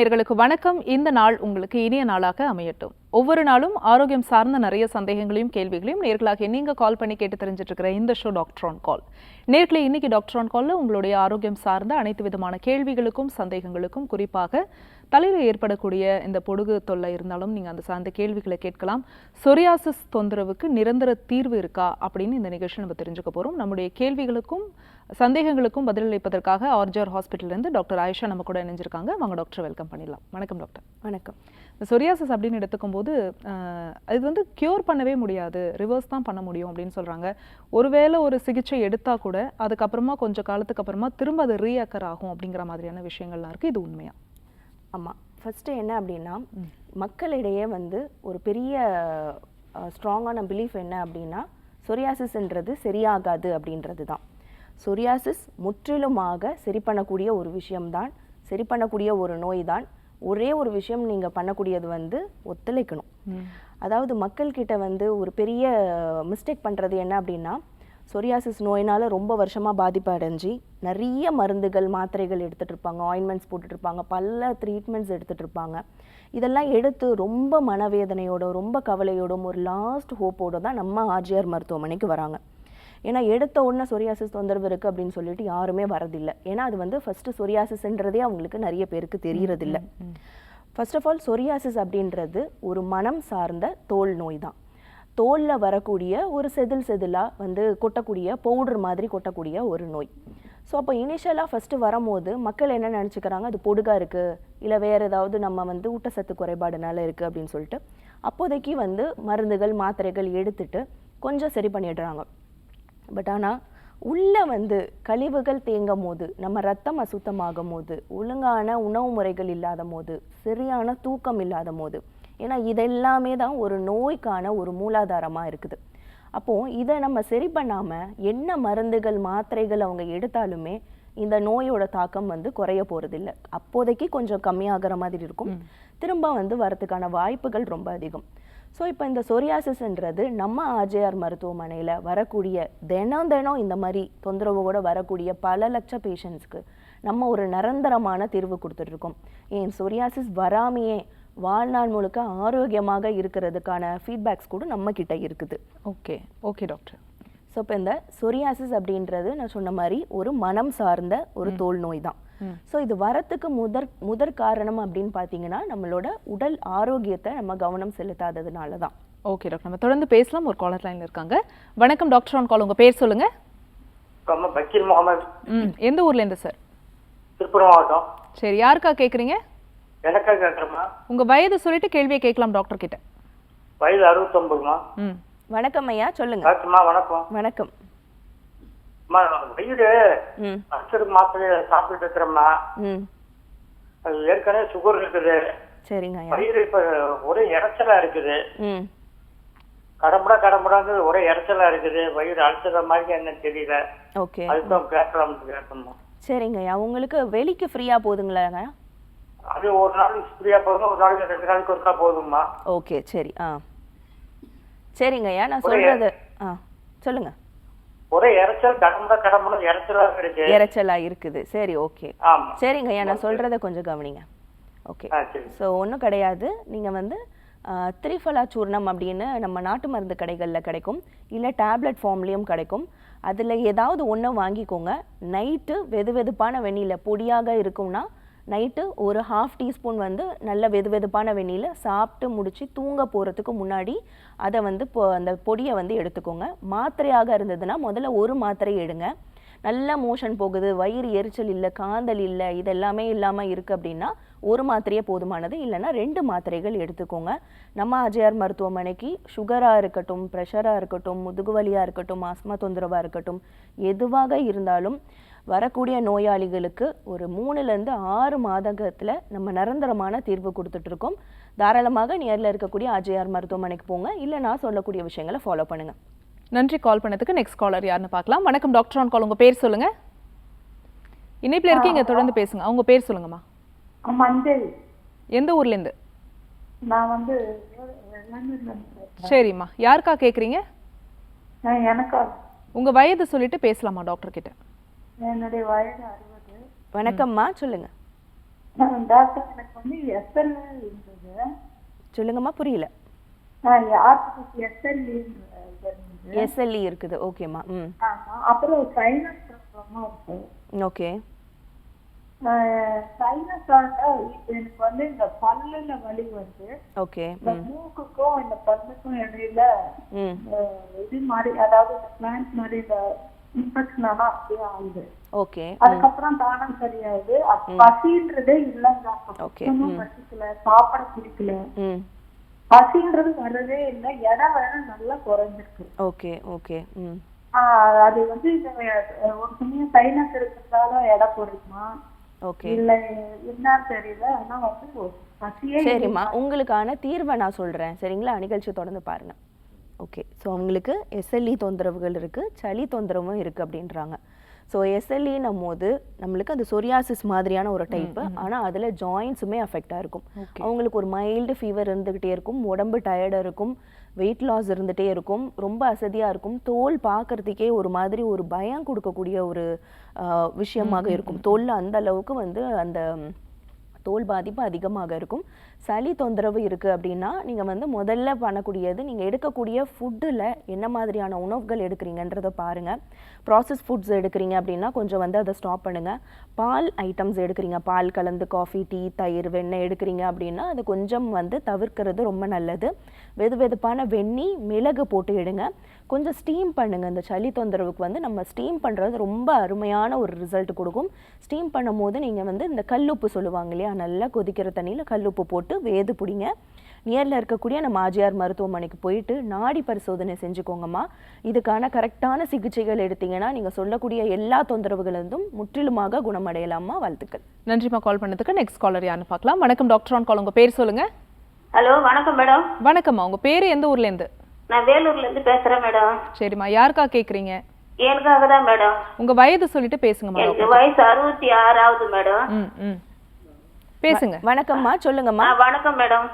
நேயர்களுக்கு வணக்கம். இந்த நாள் உங்களுக்கு இனிய நாளாக அமையட்டும். ஒவ்வொரு நாளும் ஆரோக்கியம் சார்ந்த நிறைய சந்தேகங்களையும் கேள்விகளையும் நேர்களாக நீங்க கால் பண்ணி கேட்டு தெரிஞ்சிட்டு இருக்கிற இந்த ஷோ டாக்டர் ஆன் கால். நேர்களே, இன்னைக்கு டாக்டர் ஆன் கால்ல உங்களுடைய ஆரோக்கியம் சார்ந்த அனைத்து விதமான கேள்விகளுக்கும் சந்தேகங்களுக்கும், குறிப்பாக தலையில் ஏற்படக்கூடிய இந்த பொடுகு தொல்லை இருந்தாலும் நீங்க அந்த சார்ந்த கேள்விகளை கேட்கலாம். சொரியாசிஸ் தொந்தரவுக்கு நிரந்தர தீர்வு இருக்கா அப்படின்னு இந்த நிகழ்ச்சி நம்ம தெரிஞ்சுக்க போறோம். நம்முடைய கேள்விகளுக்கும் சந்தேகங்களுக்கும் பதிலளிப்பதற்காக ஆர்ஜிஆர் ஹாஸ்பிட்டல்ல இருந்து டாக்டர் ஆயிஷா நம்ம கூட இணைஞ்சிருக்காங்க. வாங்க டாக்டர், வெல்கம் பண்ணிடலாம். வணக்கம் டாக்டர். வணக்கம். இந்த சொரியாசிஸ் அப்படின்னு எடுத்துக்கும் போது இது வந்து கியூர் பண்ணவே முடியாது, ரிவர்ஸ் தான் பண்ண முடியும் அப்படின்னு சொல்றாங்க. ஒருவேளை ஒரு சிகிச்சை எடுத்தா கூட அதுக்கப்புறமா கொஞ்சம் காலத்துக்கு அப்புறமா திரும்ப அது ரீஅக்கர் ஆகும் அப்படிங்கிற மாதிரியான விஷயங்கள்லாம் இருக்கு. இது உண்மையா? ஆமாம். ஃபஸ்ட்டு என்ன அப்படின்னா, மக்களிடையே வந்து ஒரு பெரிய ஸ்ட்ராங்கான பிலீஃப் என்ன அப்படின்னா, சொரியாசிஸ்ன்றது சரியாகாது அப்படின்றது தான். சொரியாசிஸ் முற்றிலுமாக சரி பண்ணக்கூடிய ஒரு விஷயம்தான், சரி பண்ணக்கூடிய ஒரு நோய் தான். ஒரே ஒரு விஷயம் நீங்கள் பண்ணக்கூடியது வந்து ஒத்துழைக்கணும். அதாவது மக்கள்கிட்ட வந்து ஒரு பெரிய மிஸ்டேக் பண்ணுறது என்ன அப்படின்னா, சொரியாசிஸ் நோயினால் ரொம்ப வருஷமாக பாதிப்பு அடைஞ்சி நிறைய மருந்துகள் மாத்திரைகள் எடுத்துகிட்டு இருப்பாங்க, ஆயின்மெண்ட்ஸ் போட்டுட்ருப்பாங்க, பல ட்ரீட்மெண்ட்ஸ் எடுத்துகிட்டு இருப்பாங்க. இதெல்லாம் எடுத்து ரொம்ப மனவேதனையோட ரொம்ப கவலையோடும் ஒரு லாஸ்ட் ஹோப்போடு தான் நம்ம ஆர்ஜிஆர் மருத்துவமனைக்கு வராங்க. ஏன்னா எடுத்த உடனே சொரியாசிஸ் தொந்தரவு இருக்குது அப்படின்னு சொல்லிட்டு யாருமே வரதில்லை. ஏன்னா அது வந்து ஃபஸ்ட்டு சொரியாசிஸ்ன்றதே அவங்களுக்கு நிறைய பேருக்கு தெரியறதில்லை. ஃபர்ஸ்ட் ஆஃப் ஆல் சொரியாசிஸ் அப்படின்றது ஒரு மனம் சார்ந்த தோல் நோய் தான். தோலில் வரக்கூடிய ஒரு செதிலாக வந்து கொட்டக்கூடிய பவுடர் மாதிரி கொட்டக்கூடிய ஒரு நோய். ஸோ அப்போ இனிஷியலாக ஃபஸ்ட்டு வரும்போது மக்கள் என்ன நினச்சிக்கிறாங்க, அது பொடுகாக இருக்குது, இல்லை வேறு ஏதாவது நம்ம வந்து ஊட்டச்சத்து குறைபாடுனால இருக்குது அப்படின்னு சொல்லிட்டு அப்போதைக்கு வந்து மருந்துகள் மாத்திரைகள் எடுத்துட்டு கொஞ்சம் சரி பண்ணிடுறாங்க. பட் ஆனால் உள்ளே வந்து கழிவுகள் தேங்கும் போது, நம்ம ரத்தம் அசுத்தமாகும் போது, ஒழுங்கான உணவு முறைகள் இல்லாத போது, சரியான தூக்கம் இல்லாத போது, ஏன்னா இதெல்லாமே தான் ஒரு நோய்க்கான ஒரு மூலாதாரமாக இருக்குது. அப்போது இதை நம்ம சரி பண்ணாமல் என்ன மருந்துகள் மாத்திரைகள் அவங்க எடுத்தாலுமே இந்த நோயோட தாக்கம் வந்து குறைய போகிறதில்ல. அப்போதைக்கு கொஞ்சம் கம்மியாகிற மாதிரி இருக்கும், திரும்ப வந்து வரத்துக்கான வாய்ப்புகள் ரொம்ப அதிகம். ஸோ இப்போ இந்த சொரியாசிஸ்ன்றது நம்ம ஆர்ஜிஆர் மருத்துவமனையில் வரக்கூடிய தினம் இந்த மாதிரி தொந்தரவோடு வரக்கூடிய பல லட்ச பேஷண்ட்ஸ்க்கு நம்ம ஒரு நிரந்தரமான தீர்வு கொடுத்துட்ருக்கோம். ஏன் சொரியாசிஸ் வராமையே வாழ்நாள் முழுக்க ஆரோக்கியமாக இருக்கிறதுக்கான ஃபீட்பேக்ஸ் கூட நம்ம கிட்ட இருக்குது. Okay doctor. ஸோ இப்போ இந்த சொரியாசிஸ் அப்படின்றது நான் சொன்ன மாதிரி ஒரு மனம் சார்ந்த ஒரு தோல் நோய் தான். ஸோ இது வரத்துக்கு முதற் காரணம் அப்படின்னு பார்த்தீங்கன்னா நம்மளோட உடல் ஆரோக்கியத்தை நம்ம கவனம் செலுத்தாததுனால தான். ஓகே டாக்டர், நம்ம தொடர்ந்து பேசலாம். ஒரு காலர் லைன்ல இருக்காங்க. வணக்கம் டாக்டர் ஆன் கால், உங்க பேர் சொல்லுங்க. பக்கீர் முகமது. எந்த ஊர்ல இருந்து சார்? திருப்பூர் மாவட்டம். சரி, யாருக்கா கேக்குறீங்க? எனக்கா கேட்குறேம்மா. உங்க வயது சொல்லிட்டு கேள்வியை கேட்கலாம் டாக்டர் கிட்ட. வயது 69மா. வணக்கம் ஐயா, சொல்லுங்க. வணக்கம். வணக்கம். வயிறு அல்சர் மாத்திரை சாப்பிட்டு இருக்கிறோம்மா. அது ஏற்கனவே சுகர் இருக்குது. சரிங்க. வயிறு இப்ப ஒரே இறைச்சலா இருக்குது. கடம்படாங்க ஒரே இறைச்சலா இருக்குது. வயிறு அல்சர் மாதிரி என்ன தெரியல. ஓகே, அதுதான் கேட்கணுமா? சரிங்க ஐயா, உங்களுக்கு வெளிக்கு ஃப்ரீயா போதுங்களாங்க? அது ஒரு நாளைக்கு ஃப்ரீயா போதும், ஒரு நாளைக்கு 2 நாளைக்கு ஒருக்கா போதும்மா. ஓகே, சரி. சரிங்க ஐயா, நான் சொல்றது சொல்லுங்க. ஒரே இறைச்சல் கடம்பட இறைச்சலா இருக்குது. சரி, ஓகே. சரிங்க ஐயா, நான் சொல்றத கொஞ்சம் கவனிங்க. ஓகே, ஸோ ஒன்றும் கிடையாது. நீங்கள் வந்து திரிஃபலா சூர்ணம் அப்படின்னு நம்ம நாட்டு மருந்து கடைகளில் கிடைக்கும், இல்லை டேப்லெட் ஃபார்ம்லேயும் கிடைக்கும். அதில் ஏதாவது ஒன்று வாங்கிக்கோங்க. நைட்டு வெதுவெதுப்பான வெந்நீரில் பொடியாக இருக்கும்னா நைட்டு ஒரு 1/2 டீஸ்பூன் வந்து நல்ல வெதுவெதுப்பான வெந்நீரில் சாப்பிட்டு முடிச்சு தூங்க போகிறதுக்கு முன்னாடி அதை வந்து அந்த பொடியை வந்து எடுத்துக்கோங்க. மாத்திரையாக இருந்ததுன்னா முதல்ல ஒரு மாத்திரை எடுங்க. நல்ல மோஷன் போகுது, வயிறு எரிச்சல் இல்லை, காந்தல் இல்லை, இதெல்லாமே இல்லாமல் இருக்குது அப்படின்னா ஒரு மாத்திரையே போதுமானது. இல்லைன்னா 2 மாத்திரைகள் எடுத்துக்கோங்க. நம்ம ஆர்ஜிஆர் மருத்துவமனைக்கு சுகராக இருக்கட்டும், ப்ரெஷராக இருக்கட்டும், முதுகுவலியாக இருக்கட்டும், ஆஸ்மா தொந்தரவாக இருக்கட்டும், எதுவாக இருந்தாலும் வரக்கூடிய நோயாளிகளுக்கு ஒரு 3லேருந்து 6 மாதத்தில் நம்ம நிரந்தரமான தீர்வு கொடுத்துட்ருக்கோம். தாராளமாக நேரில் இருக்கக்கூடிய ஆர்ஜிஆர் மருத்துவமனைக்கு போங்க, இல்லை நான் சொல்லக்கூடிய விஷயங்களை ஃபாலோ பண்ணுங்க. நன்றி கால் பண்ணதுக்கு. நெக்ஸ்ட் காலர் யாருன்னு பார்க்கலாம். வணக்கம் டாக்டர் ஆன் கால், உங்க பேர் சொல்லுங்க. இணைப்பில் இருக்கீங்க, தொடர்ந்து பேசுங்க. அவங்க பேர் சொல்லுங்கம்மா. மஞ்சள். எந்த ஊர்ல இருந்து? நான் வந்து சரிம்மா, யாருக்கா கேக்குறீங்க? எனக்கா. உங்க வயது சொல்லிட்டு பேசலாமா டாக்டர் கிட்ட? என்னுடைய வயது 60. வணக்கம்மா, சொல்லுங்க. டாக்டர் எனக்கு வந்து எஸ்எல் இருந்தது. சொல்லுங்கம்மா, புரியல. யாருக்கு எஸ்எல்இ இருந்தது. எஸ்எல்இ இருக்குது, ஓகேம்மா. ம், ஆமா. அப்புறம் சைனஸ் ப்ராப்ளமா இருக்கு. ஓகே. சைனஸ் எனக்கு வந்து இந்த பல்லுல வலி வருது. ஓகே. இந்த மூக்குக்கும் இந்த பல்லுக்கும் இடையில ம், இது மாதிரி, அதாவது இந்த பிளான்ட் மாதிரி இந்த இன்ஃபெக்ஷன் ஆனா அப்படியே ஆகுது. ஓகே. அதுக்கப்புறம் தானம் சரியாகுது. பசின்றதே இல்லைங்க. ஓகே. பசிக்கல, சாப்பிட பிடிக்கல, ம், பசின்றது வரவே இல்லை. இடம் வேற நல்லா குறைஞ்சிருக்கு. ஓகே. ஓகே. ம், அது வந்து ஒரு சமயம் சைனஸ் இருக்கிறதால எடை குறையுமா ஓகே. இல்ல என்னன்னு தெரியல. ஆனா வந்து பசியே சரிம்மா, உங்களுக்கான தீர்வை நான் சொல்கிறேன், சரிங்களா? நிகழ்ச்சி தொடர்ந்து பாருங்க. ஓகே. ஸோ அவங்களுக்கு எஸ்எல்இ தொந்தரவுகள் இருக்குது, சளி தொந்தரவும் இருக்குது அப்படின்றாங்க. ஸோ எஸ்எல்இன்னும் போது நம்மளுக்கு அது சொரியாசிஸ் மாதிரியான ஒரு டைப்பு. ஆனால் அதில் ஜாயின்ஸுமே அஃபெக்டாக இருக்கும். அவங்களுக்கு ஒரு மைல்டு ஃபீவர் இருந்துக்கிட்டே இருக்கும், உடம்பு டயர்டாக இருக்கும், வெயிட் லாஸ் இருந்துகிட்டே இருக்கும், ரொம்ப அசதியாக இருக்கும், தோல் பார்க்குறதுக்கே ஒரு மாதிரி ஒரு பயம் கொடுக்கக்கூடிய ஒரு விஷயமாக இருக்கும். தோலில் அந்த அளவுக்கு வந்து அந்த தோல் பாதிப்பு அதிகமாக இருக்கும். சளி தொந்தரவு இருக்குது அப்படின்னா நீங்கள் வந்து முதல்ல பண்ணக்கூடியது, நீங்கள் எடுக்கக்கூடிய ஃபுட்டில் என்ன மாதிரியான உணவுகள் எடுக்கிறீங்கன்றதை பாருங்கள். ப்ராசஸ் ஃபுட்ஸ் எடுக்கிறீங்க அப்படின்னா கொஞ்சம் வந்து அதை ஸ்டாப் பண்ணுங்கள். பால் ஐட்டம்ஸ் எடுக்கிறீங்க, பால் கலந்து காஃபி, டீ, தயிர், வெண்ணெய் எடுக்கிறீங்க அப்படின்னா அது கொஞ்சம் வந்து தவிர்க்கிறது ரொம்ப நல்லது. வெதுவெதுப்பான வெந்நீர், மிளகு போட்டு எடுங்க. கொஞ்சம் ஸ்டீம் பண்ணுங்கள். இந்த சளி தொந்தரவுக்கு வந்து நம்ம ஸ்டீம் பண்ணுறது ரொம்ப அருமையான ஒரு ரிசல்ட் கொடுக்கும். ஸ்டீம் பண்ணும் போது நீங்கள் வந்து இந்த கல்லுப்பு சொல்லுவாங்க இல்லையா, நல்லா கொதிக்கிற தண்ணியில் கல்லுப்பு போட்டு வேது பிடிங்க. நியரில் இருக்கக்கூடிய நம்ம ஆர்ஜிஆர் மருத்துவமனைக்கு போயிட்டு நாடி பரிசோதனை செஞ்சுக்கோங்கம்மா. இதுக்கான கரெக்டான சிகிச்சைகள் எடுத்தீங்கன்னா நீங்கள் சொல்லக்கூடிய எல்லா தொந்தரவுகளிலிருந்தும் முற்றிலுமாக குணமடையலாமா. வாழ்த்துக்கள். நன்றிம்மா கால் பண்ணதுக்கு. நெக்ஸ்ட் காலர் யாருன்னு பார்க்கலாம். வணக்கம் டாக்டர் ஆன் கால், உங்க பேர் சொல்லுங்க. ஹலோ, வணக்கம் மேடம். வணக்கம்மா, உங்க பேரு எந்த ஊர்ல இருந்து? நான் வேலூர்ல இருந்து பேசுறேன் மேடம். சரிம்மா, யாருக்கா கேக்குறீங்க? எனக்காக தான் மேடம். உங்க வயது சொல்லிட்டு பேசுங்கம்மா. எனக்கு வயசு 66 மேடம். பேசுங்க. வணக்கம்மா, சொல்லுங்கம்மா. வணக்கம் மேடம்.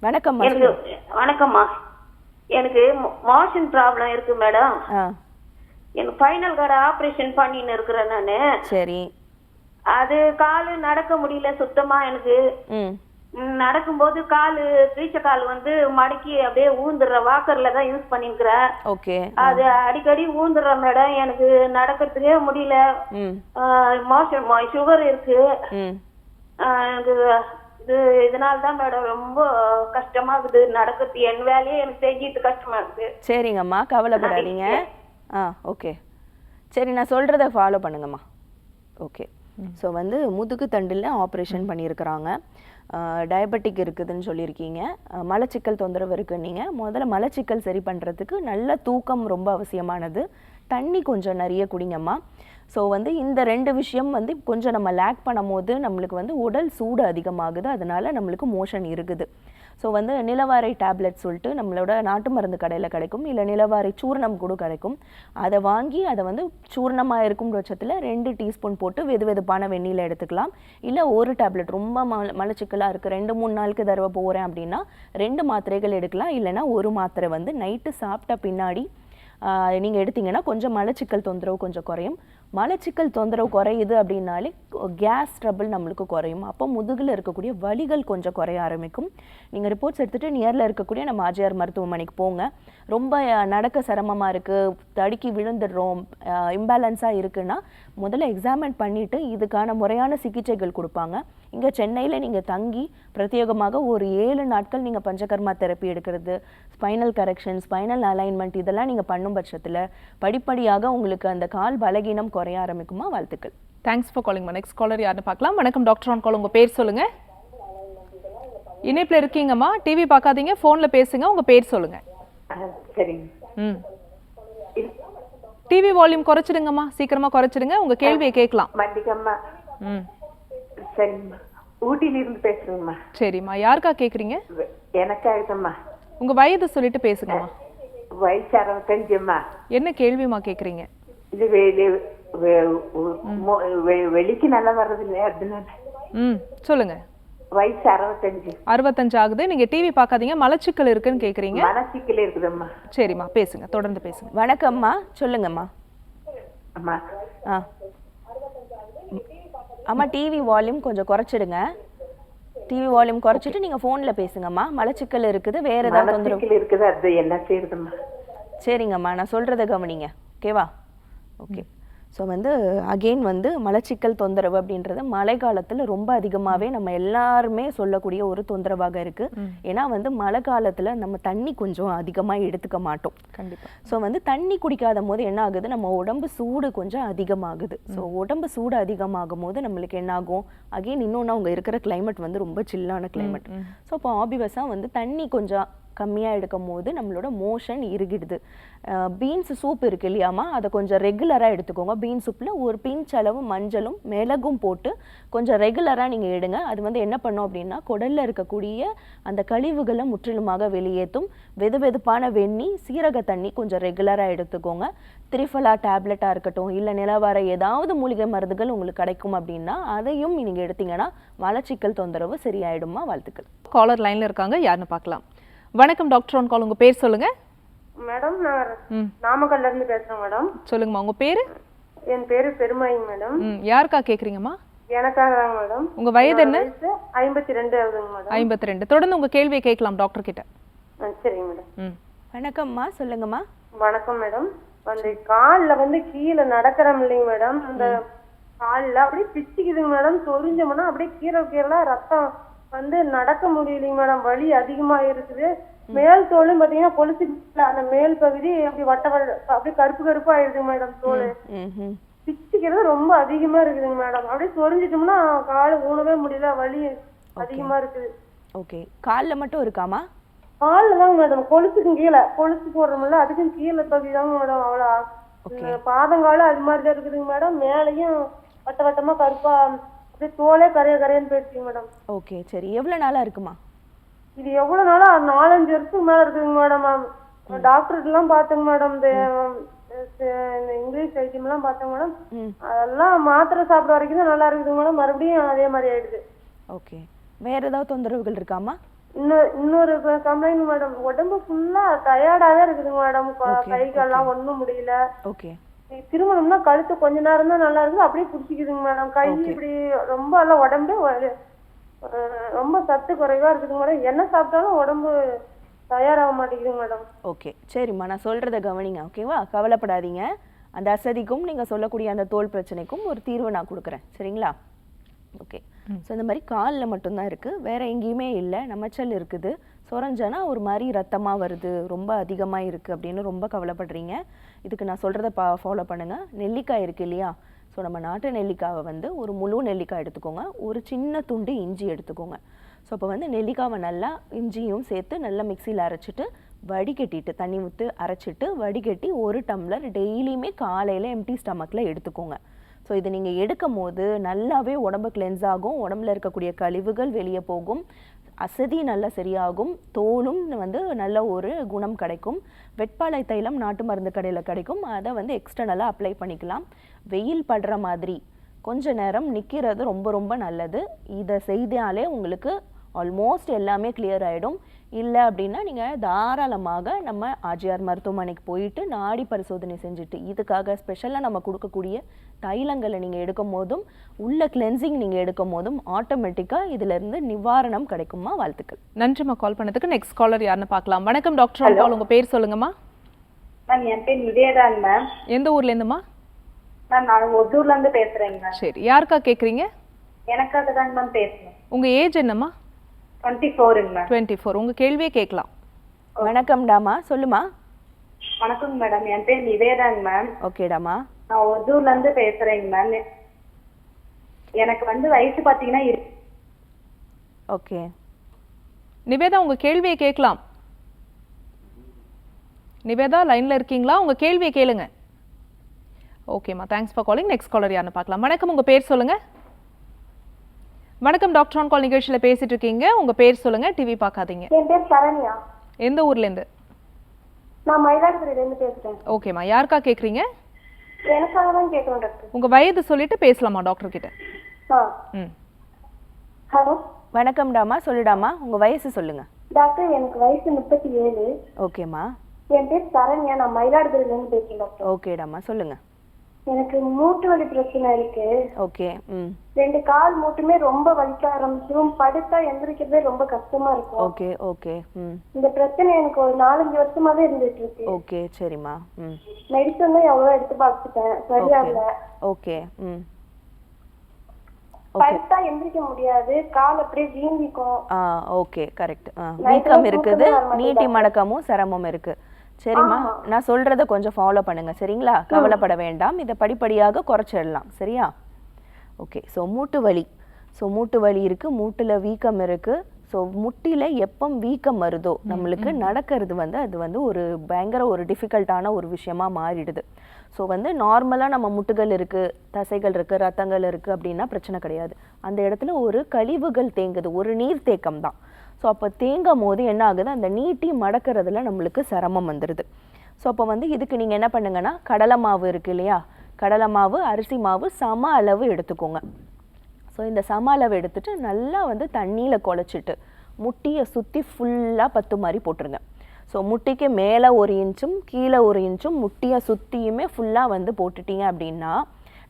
வணக்கம்மா. வணக்கம்மா. எனக்கு மோஷன் ப்ராப்ளம் இருக்கு மேடம். எனக்கு ஃபைனல் கார்டு ஆபரேஷன் பண்ணின்னு இருக்கிறேன் நானு. சரி. அது காலு நடக்க முடியல சுத்தமா. எனக்கு நடக்கும்போது காலு கீழ்ச்ச கால் வந்து மடக்கி அப்படியே ஊந்துடுற, வாக்கர்ல தான் யூஸ் பண்ணிருக்கிறேன். ஓகே. அது அடிக்கடி ஊந்துடுற மேடம். எனக்கு நடக்கிறதுக்கே முடியல. மோஷன் சுகர் இருக்கு எனக்கு. இதனாலதான் மேடம் ரொம்ப கஷ்டமா இருக்குது நடக்கிறது. என் வேலையே எனக்கு செஞ்சிட்டு கஷ்டமா இருக்கு. சரிங்கம்மா, கவலைப்படாதீங்க. ஓகே, சரி, நான் சொல்றத ஃபாலோ பண்ணுங்கம்மா. ஓகே. ஸோ வந்து முதுகு தண்டில் ஆப்ரேஷன் பண்ணியிருக்கிறாங்க. டயபெட்டிக் இருக்குதுன்னு சொல்லியிருக்கீங்க. மலச்சிக்கல் தொந்தரவு இருக்குன்னு. நீங்கள் முதல்ல மலச்சிக்கல் சரி பண்ணுறதுக்கு நல்ல தூக்கம் ரொம்ப அவசியமானது. தண்ணி கொஞ்சம் நிறைய குடிங்கம்மா. ஸோ வந்து இந்த 2 விஷயம் வந்து கொஞ்சம் நம்ம லேக் பண்ணும் போது நம்மளுக்கு வந்து உடல் சூடு அதிகமாகுது, அதனால நம்மளுக்கு மோஷன் இருக்குது. ஸோ வந்து நிலவாரை டேப்லெட் சொல்லிட்டு நம்மளோட நாட்டு மருந்து கடையில் கிடைக்கும், இல்லை நிலவாரை சூர்ணம் கூட கிடைக்கும். அதை வாங்கி அதை வந்து சூர்ணமாக இருக்கும் பட்சத்தில் 2 டீஸ்பூன் போட்டு வெதுவெதுப்பான வெந்நீரில் எடுத்துக்கலாம். இல்லை ஒரு டேப்லெட் ரொம்ப மலச்சிக்கலாக இருக்குது, 2-3 நாளுக்கு தடவை போகிறேன் அப்படின்னா 2 மாத்திரைகள் எடுக்கலாம். இல்லைனா ஒரு மாத்திரை வந்து நைட்டு சாப்பிட்ட பின்னாடி நீங்கள் எடுத்தீங்கன்னா கொஞ்சம் மலச்சிக்கல் தொந்தரவு கொஞ்சம் குறையும். மலச்சிக்கல் தொந்தரவு குறையுது அப்படின்னாலே கேஸ் ட்ரபிள் நம்மளுக்கு குறையும். அப்போ முதுகில் இருக்கக்கூடிய வலிகள் கொஞ்சம் குறைய ஆரம்பிக்கும். நீங்கள் ரிப்போர்ட்ஸ் எடுத்துகிட்டு நியரில் இருக்கக்கூடிய நம்ம ஆர்ஜிஆர் மருத்துவமனைக்கு போங்க. ரொம்ப நடக்க சிரமமாக இருக்குது, தடுக்கி விழுந்துடுறோம், இம்பேலன்ஸாக இருக்குன்னா முதல்ல எக்ஸாமின் பண்ணிவிட்டு இதுக்கான முறையான சிகிச்சைகள் கொடுப்பாங்க. இங்கே சென்னையில் நீங்கள் தங்கி பிரத்யேகமாக ஒரு 7 நாட்கள் நீங்கள் பஞ்சகர்மா தெரப்பி எடுக்கிறது, ஸ்பைனல் கரெக்ஷன், ஸ்பைனல் அலைன்மெண்ட் இதெல்லாம் நீங்கள் பண்ணும் பட்சத்தில் படிப்படியாக உங்களுக்கு அந்த கால் பலகீனம் குறைய ஆரம்பிக்குமா. வாழ்த்துக்கள். Thanks for calling. Next caller யாருன்னு பார்க்கலாம். வணக்கம் டாக்டர் ஆன் கால், உங்க பேர் சொல்லுங்க. இணைப்பில் இருக்கீங்கம்மா, டிவி பார்க்காதீங்க, ஃபோன்ல பேசுங்க. உங்க பேர் சொல்லுங்க. சரிங்க. டிவி வால்யூம் குறைச்சிடுங்கம்மா, சீக்கிரமா குறைச்சிடுங்க, உங்க கேள்வியை கேட்கலாம். மண்டிகம்மா. சரிங்கம்மா, ஊட்டில இருந்து பேசுறேங்கம்மா. சரிம்மா, யாருக்கா கேக்குறீங்க? எனக்காகம்மா. உங்க வயது சொல்லிட்டு பேசுங்கம்மா. வயசு 65. என்ன கேள்விமா கேக்குறீங்க? இது வெளிக்கு நல்லா வர்றது இல்லையா, அதனால. சொல்லுங்க. வயசு 65. 65 ஆகுது. நீங்க டிவி பார்க்காதீங்க, மலச்சிக்கல் இருக்குன்னு கேக்குறீங்க. மலச்சிக்கல் இருக்குதும்மா. சரிம்மா, பேசுங்க, தொடர்ந்து பேசுங்க. வணக்கம்மா, சொல்லுங்கம்மா. அம்மா. அம்மா டிவி வால்யூம் கொஞ்சம் குறைச்சிடுங்க. டிவி வால்யூம் குறைச்சிட்டு நீங்க ஃபோன்ல பேசுங்கம்மா. மலச்சிக்கல் இருக்குது, வேற ஏதாவது தொந்தரவு இருக்குது, அது என்ன செய்யுதும்மா? சரிங்கம்மா, நான் சொல்றத கவனிங்க. ஓகேவா? ஓகே. ஸோ வந்து அகெயின் வந்து மலச்சிக்கல் தொந்தரவு அப்படின்றது மழை காலத்தில் ரொம்ப அதிகமாகவே நம்ம எல்லாருமே சொல்லக்கூடிய ஒரு தொந்தரவாக இருக்குது. ஏன்னா வந்து மழை காலத்தில் நம்ம தண்ணி கொஞ்சம் அதிகமாக எடுத்துக்க மாட்டோம். கண்டிப்பாக. ஸோ வந்து தண்ணி குடிக்காத போது என்ன ஆகுது, நம்ம உடம்பு சூடு கொஞ்சம் அதிகமாகுது. ஸோ உடம்பு சூடு அதிகமாகும் போது நம்மளுக்கு என்ன ஆகும், அகெயின் இன்னொன்று அவங்க இருக்கிற கிளைமேட் வந்து ரொம்ப சில்லான கிளைமேட். ஸோ இப்போ ஆபிவஸாக வந்து தண்ணி கொஞ்சம் கம்மியாக எடுக்கும் போது நம்மளோட மோஷன் இறுகிடுது. பீன்ஸ் சூப் இருக்கு இல்லையாமா, அதை கொஞ்சம் ரெகுலராக எடுத்துக்கோங்க. பீன் சூப்பில் ஒரு பிஞ்ச் அளவு மஞ்சளும் மிளகும் போட்டு கொஞ்சம் ரெகுலராக நீங்கள் எடுங்க. அது வந்து என்ன பண்ணும் அப்படின்னா குடலில் இருக்கக்கூடிய அந்த கழிவுகளை முற்றிலுமாக வெளியேற்றும். வெதுவெதுப்பான வெந்நீர், சீரக தண்ணி கொஞ்சம் ரெகுலராக எடுத்துக்கோங்க. திரிஃபலா டேப்லெட்டாக இருக்கட்டும், இல்லை நிலவர ஏதாவது மூலிகை மருந்துகள் உங்களுக்கு கிடைக்கும் அப்படின்னா அதையும் நீங்கள் எடுத்தீங்கன்னா மலச்சிக்கல் தொந்தரவு சரியாயிடுமா. வாழ்த்துக்கள். காலர் லைன்ல இருக்காங்க, யாருன்னு பார்க்கலாம். வணக்கம் டாக்டர் ஆன் கால், உங்க பேர் சொல்லுங்க. மேடம், நான் நாமக்கல்ல இருந்து பேசுறேன் மேடம். சொல்லுங்கம்மா, உங்க பேரு? என் பேரு பெருமாயிங்க மேடம். யாருக்கா கேக்குறீங்கம்மா? எனக்காக தாங்க மேடம். உங்க வயது என்ன? 52 ஆகுதுங்க மேடம். 52. தொடர்ந்து உங்க கேள்வியை கேட்கலாம் டாக்டர் கிட்ட. சரிங்க மேடம். வணக்கம்மா, சொல்லுங்கம்மா. வணக்கம் மேடம். அந்த கால்ல வந்து கீழே நடக்கிறோம் இல்லைங்க மேடம், அந்த கால்ல அப்படியே பிச்சுக்குதுங்க மேடம். சொரிஞ்சோம்னா அப்படியே கீரலா ரத்தம் வந்து நடக்க முடியலைங்க மேடம். வலி அதிகமா இருக்குது. மேல் தோலும் பாத்தீங்கன்னா பொலிச்சு அந்த மேல் பகுதி அப்படி அப்படியே கருப்பு கருப்பா ஆயிடுதுங்க மேடம். தோல் பிச்சுக்கிறது ரொம்ப அதிகமா இருக்குதுங்க மேடம். அப்படியே சொரிஞ்சிட்டோம்னா கால் ஊனவே முடியல, வலி அதிகமா இருக்குது. ஓகே. காலில் மட்டும் இருக்காமா? காலில் தாங்க மேடம், கொலுசுக்கும் கீழே, கொலுசு போடுறோம்ல அதுக்கும் கீழே பகுதி தாங்க மேடம். அவ்வளோ பாதங்கால அது மாதிரி தான் இருக்குதுங்க மேடம். மேலையும் வட்ட வட்டமா கருப்பா அப்படியே தோலே கரையன்னு போயிடுச்சுங்க மேடம். ஓகே, சரி. எவ்வளவு நாளா இருக்குமா இது? எவ்வளவு நாளா? 4-5 வருஷத்துக்கு மேல இருக்குதுங்க மேடம். டாக்டர் எல்லாம் பார்த்தேங்க மேடம். இந்த இங்கிலீஷ் ஐட்டம் எல்லாம் பார்த்தேங்க மேடம். அதெல்லாம் மாத்திரை சாப்பிட வரைக்கும் தான் நல்லா இருக்குதுங்க மேடம். மறுபடியும் அதே மாதிரி ஆயிடுது. ஓகே. வேற ஏதாவது தொந்தரவுகள் இருக்காமா? இன்னொரு கம்ப்ளைண்ட் மேடம், உடம்பு ஃபுல்லா டயர்டாவே இருக்குதுங்க மேடம். கை கால்லாம் ஒண்ணும் முடியல. ஓகே. திருமணம்னா கழுத்து கொஞ்ச நேரம் தான் நல்லா இருக்குது, அப்படியே பிடிச்சிக்குதுங்க மேடம். கை இப்படி ரொம்ப எல்லாம் உடம்பு ரொம்ப சத்து குறைவா இருக்குதுங்க மேடம். என்ன சாப்பிட்டாலும் உடம்பு தயாராக மாட்டேங்குதுங்க மேடம். ஓகே, சரிம்மா, நான் சொல்றத கவனிங்க. ஓகேவா? கவலைப்படாதீங்க. அந்த அசதிக்கும் நீங்க சொல்லக்கூடிய அந்த தோல் பிரச்சனைக்கும் ஒரு தீர்வு நான் கொடுக்குறேன். சரிங்களா? ஓகே. ஸோ இந்த மாதிரி காலில் மட்டும்தான் இருக்குது, வேற எங்கேயுமே இல்லை. நமச்சல் இருக்குது, சொரஞ்சனா ஒரு மாதிரி ரத்தமாக வருது, ரொம்ப அதிகமாக இருக்குது அப்படின்னு ரொம்ப கவலைப்படுறீங்க. இதுக்கு நான் சொல்கிறத ஃபாலோ பண்ணுங்கள். நெல்லிக்காய் இருக்குது இல்லையா? ஸோ நம்ம நாட்டு நெல்லிக்காவை வந்து ஒரு முழு நெல்லிக்காய் எடுத்துக்கோங்க. ஒரு சின்ன துண்டு இஞ்சி எடுத்துக்கோங்க. ஸோ அப்போ வந்து நெல்லிக்காவை நல்லா இஞ்சியும் சேர்த்து நல்லா மிக்சியில் அரைச்சிட்டு வடிகட்டிட்டு தண்ணி ஊற்றி அரைச்சிட்டு வடிகட்டி 1 டம்ளர் டெய்லியுமே காலையில் எம்டி ஸ்டமக்கில் எடுத்துக்கோங்க. ஸோ இது நீங்கள் எடுக்கும் போது நல்லாவே உடம்பு கிளென்ஸ் ஆகும், உடம்புல இருக்கக்கூடிய கழிவுகள் வெளியே போகும், அசதி நல்லா சரியாகும், தோலும் வந்து நல்ல ஒரு குணம் கிடைக்கும். வெட்பாலை தைலம் நாட்டு மருந்து கடையில் கிடைக்கும், அதை வந்து எக்ஸ்டர்னலாக அப்ளை பண்ணிக்கலாம். வெயில் படுற மாதிரி கொஞ்ச நேரம் நிற்கிறது ரொம்ப ரொம்ப நல்லது. இதை செய்தாலே உங்களுக்கு ஆல்மோஸ்ட் எல்லாமே கிளியர் ஆகிடும். இல்லை அப்படின்னா நீங்கள் தாராளமாக நம்ம ஆர்ஜிஆர் மருத்துவமனைக்கு போயிட்டு நாடி பரிசோதனை செஞ்சுட்டு இதுக்காக ஸ்பெஷலாக நம்ம கொடுக்கக்கூடிய தைலங்களை நீங்கள் எடுக்கும் போதும் உள்ள கிளென்சிங் நீங்கள் எடுக்கும் போதும் ஆட்டோமேட்டிக்காக இதிலிருந்து நிவாரணம் கிடைக்குமா. வாழ்த்துக்கள். நன்றிம்மா கால் பண்ணதுக்கு. நெக்ஸ்ட் காலர் யாருன்னு பார்க்கலாம். வணக்கம் டாக்டர் ஆன் கால், உங்க பேர் சொல்லுங்கம்மா. மேம், என் பேர் நிவேதான் மேம். எந்த ஊர்ல இருந்துமா? மேம், நான் ஒசூர்ல இருந்து பேசுறேங்க மேம். சரி, யாருக்கா கேக்குறீங்க? எனக்காக தான் மேம் பேசுறேன். உங்க ஏஜ் என்னம்மா? 24 மேம். 24. உங்க கேள்வியே கேட்கலாம். வணக்கம்டாமா, சொல்லுமா. வணக்கம் மேடம், என் பேர் நிவேதான் மேம். ஓகேடாமா. நான் ஒசூர்ல இருந்து பேசுறேங்க மேம். எனக்கு வந்து வயசு பாத்தீங்கன்னா ஓகே. நிவேதா, உங்க கேள்வியை கேட்கலாம். நிவேதா, லைன்ல இருக்கீங்களா? உங்க கேள்வியை கேளுங்க. ஓகேம்மா, thanks for calling. Next caller யாருன்னு பார்க்கலாம். வணக்கம், உங்க பேர் சொல்லுங்க. வணக்கம், டாக்டர் ஆன் கால் நிகழ்ச்சியில பேசிட்டு இருக்கீங்க. உங்க பேர் சொல்லுங்க, டிவி பார்க்காதீங்க. என் பேர் சரண்யா. எந்த ஊர்ல இருந்து? நான் மயிலாடுதுறையில இருந்து பேசுறேன். ஓகேம்மா, யாருக்கா கேக்குறீங்க? எனக்காக தான் கேட்கணும் டாக்டர். உங்க வயது சொல்லிட்டு பேசலாமா டாக்டர் கிட்ட? ஹலோ. வணக்கம்டாமா, சொல்லுடாமா. உங்க வயசு சொல்லுங்க. டாக்டர், எனக்கு வயசு 37. ஓகேம்மா. என் பேர் சரண்யா, நான் மயிலாடுதுறையில இருந்து பேசுறேன் டாக்டர். ஓகேடாமா, சொல்லுங்க. எனக்கு மூட்டு வலி பிரச்சனை இருக்கு. ஓகே. 2 கால் மூட்டுமே ரொம்ப வலிக்க ஆரம்பிச்சிரும். படுத்தா எந்திரிக்கிறதே ரொம்ப கஷ்டமா இருக்கும். Okay okay. இந்த பிரச்சனை எனக்கு ஒரு 4-5 வருஷமாவே இருந்துட்டு இருக்கு. ஓகே சரிம்மா. மெடிசன் எவ்வளவு எடுத்து பார்த்துட்டேன், சரியாகல. ஓகே. படுத்தா எந்திரிக்க முடியாது, கால் அப்படியே வீங்கிக்கும். Okay correct. வீக்கம் இருக்குது, நீட்டி மடக்கமும் சிரமம் இருக்கு. சரிம்மா, நான் சொல்றத கொஞ்சம் ஃபாலோ பண்ணுங்க சரிங்களா? கவலைப்பட வேண்டாம், இதை படிப்படியாக குறைச்சிடலாம் சரியா? ஓகே. ஸோ மூட்டு வலி இருக்கு, மூட்டுல வீக்கம் இருக்கு. ஸோ முட்டில எப்போ வீக்கம் வருதோ நம்மளுக்கு நடக்கிறது அது ஒரு பயங்கர ஒரு டிஃபிகல்ட்டான ஒரு விஷயமா மாறிடுது. ஸோ நார்மலாக நம்ம முட்டுகள் இருக்குது, தசைகள் இருக்குது, ரத்தங்கள் இருக்குது அப்படின்னா பிரச்சனை கிடையாது. அந்த இடத்துல ஒரு கழிவுகள் தேங்குது, ஒரு நீர் தேக்கம் தான். ஸோ அப்போ தேங்கும் போது என்ன ஆகுது, அந்த நீட்டி மடக்கிறதுல நம்மளுக்கு சிரமம் வந்துடுது. ஸோ அப்போ இதுக்கு நீங்கள் என்ன பண்ணுங்கன்னா, கடலை மாவு இருக்குது இல்லையா, கடலை மாவு அரிசி மாவு சம அளவு எடுத்துக்கோங்க. ஸோ இந்த சம அளவு எடுத்துட்டு நல்லா தண்ணியில் குழச்சிட்டு முட்டியை சுற்றி ஃபுல்லாக பத்து மாதிரி போட்டுருங்க. ஸோ முட்டிக்கு மேலே 1 இன்ச்சும் கீழே 1 இன்ச்சும் முட்டியை சுற்றியுமே ஃபுல்லாக போட்டுட்டீங்க அப்படின்னா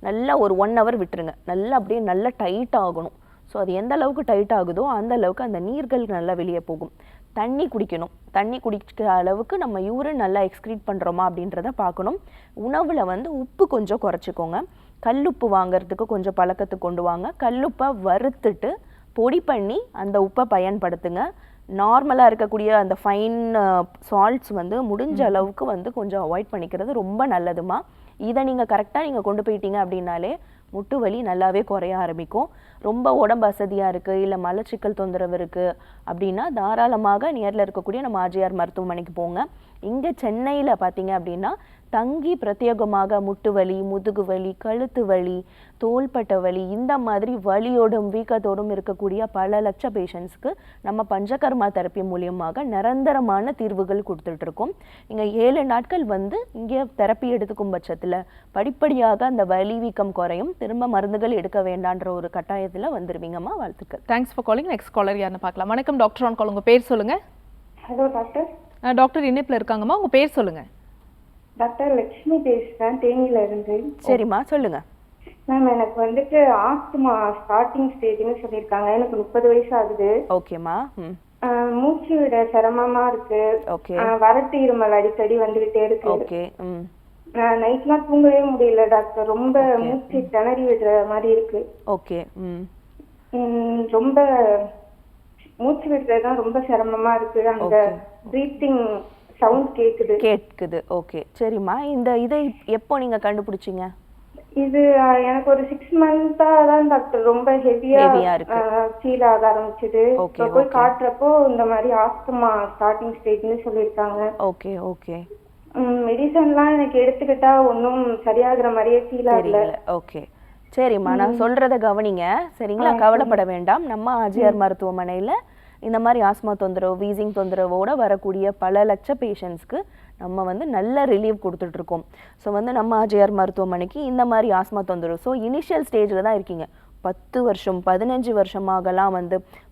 நல்லா ஒரு 1 hour விட்டுருங்க. நல்லா அப்படியே நல்லா டைட் ஆகணும். ஸோ அது எந்த அளவுக்கு டைட் ஆகுதோ அந்த அளவுக்கு அந்த நீர்கள் நல்லா வெளியே போகும். தண்ணி குடிக்கணும். தண்ணி குடிக்கிற அளவுக்கு நம்ம யூரின் நல்லா எக்ஸ்க்ரீட் பண்ணுறோமா அப்படின்றத பார்க்கணும். உணவில் உப்பு கொஞ்சம் குறைச்சிக்கோங்க. கல்லுப்பு வாங்கிறதுக்கு கொஞ்சம் பழக்கத்துக்கு கொண்டு வாங்க. கல்லுப்பை வறுத்துட்டு பொடி பண்ணி அந்த உப்பை பயன்படுத்துங்க. நார்மலாக இருக்கக்கூடிய அந்த ஃபைன் சால்ட்ஸ் முடிஞ்ச அளவுக்கு கொஞ்சம் அவாய்ட் பண்ணிக்கிறது ரொம்ப நல்லதுமா. இதை நீங்கள் கரெக்டாக கொண்டு போயிட்டீங்க அப்படின்னாலே முட்டு வலி நல்லாவே குறைய ஆரம்பிக்கும். ரொம்ப உடம்பு அசதியாக இருக்குது, இல்லை மலச்சிக்கல் தொந்தரவு இருக்குது அப்படின்னா தாராளமாக நியரில் இருக்கக்கூடிய நம்ம ஆர்ஜிஆர் மருத்துவமனைக்கு போங்க. இங்கே சென்னையில் பார்த்தீங்க அப்படின்னா தங்கி பிரத்யேகமாக முட்டு வலி, முதுகு வலி, கழுத்து வலி, தோள்பட்டை வலி இந்த மாதிரி வலியோடும் வீக்கத்தோடும் இருக்கக்கூடிய பல லட்ச பேஷண்ட்ஸ்க்கு நம்ம பஞ்சகர்மா தெரப்பி மூலியமாக நிரந்தரமான தீர்வுகள் கொடுத்துட்ருக்கோம். நீங்கள் 7 நாட்கள் இங்கே தெரப்பி எடுத்துக்கும் பட்சத்தில் படிப்படியாக அந்த வலி வீக்கம் குறையும். திரும்ப மருந்துகள் எடுக்க வேண்டான்ற ஒரு கட்டாயத்தில் வந்துருவீங்கம்மா. வாழ்த்துக்கள். Thanks for calling. Next caller யாருன்னு பார்க்கலாம். வணக்கம் டாக்டர் ஆன் கால். உங்கள் பேர் சொல்லுங்கள். Hello doctor. டாக்டர் இணைப்பில் இருக்காங்கம்மா, உங்கள் பேர் சொல்லுங்கள். டாக்டர் லட்சுமி பேசுகிறேன், தேனியில இருந்து. சரிம்மா சொல்லுங்கள். மேம் எனக்கு ஆஸ்துமா ஸ்டார்டிங் ஸ்டேஜ்னு சொல்லியிருக்காங்க. எனக்கு 30 வயசு ஆகுது. ஓகேம்மா. மூச்சு விட சிரமமா இருக்கு. ஓகே. வறட்டு இருமல் அடிக்கடி வந்துகிட்டே இருக்கு. ஓகே. நைட்லாம் தூங்கவே முடியல டாக்டர். ரொம்ப மூச்சு திணறி விடுற மாதிரி இருக்கு. ஓகே. ரொம்ப மூச்சு விடுறதுதான் ரொம்ப சிரமமா இருக்கு. அந்த பிரீத்திங் சவுண்ட் கேக்குது. ஓகே சரிம்மா. இதை எப்போ நீங்க கண்டுபிடிச்சீங்க? இது எனக்கு ஒரு 6 months தான் டாக்டர் ரொம்ப ஹெவியா இருக்கு, ஃபீல் ஆக ஆரம்பிச்சது. போய் காட்டுறப்போ இந்த மாதிரி ஆஸ்துமா ஸ்டார்டிங் ஸ்டேஜ்னு சொல்லியிருக்காங்க. Okay okay. மெடிசன்லாம் எனக்கு எடுத்துக்கிட்டா ஒன்றும் சரியாகிற மாதிரியே ஃபீல் ஆகல. ஓகே சரிம்மா, நான் சொல்றத கவனிங்க சரிங்களா? கவலைப்பட வேண்டாம். நம்ம ஆர்ஜிஆர் மருத்துவமனையில் இந்த மாதிரி ஆஸ்மா தொந்தரவு, வீசிங் தொந்தரவோட வரக்கூடிய பல லட்ச பேஷண்ட்ஸ்க்கு நம்ம நல்ல ரிலீவ் கொடுத்துட்ருக்கோம். ஸோ நம்ம ஆர்ஜிஆர் மருத்துவமனைக்கு இந்த மாதிரி ஆஸ்மா தொந்தரவு, ஸோ இனிஷியல் ஸ்டேஜில் தான் இருக்கீங்க, 10 வருஷம் 15 வருஷமாகலாம்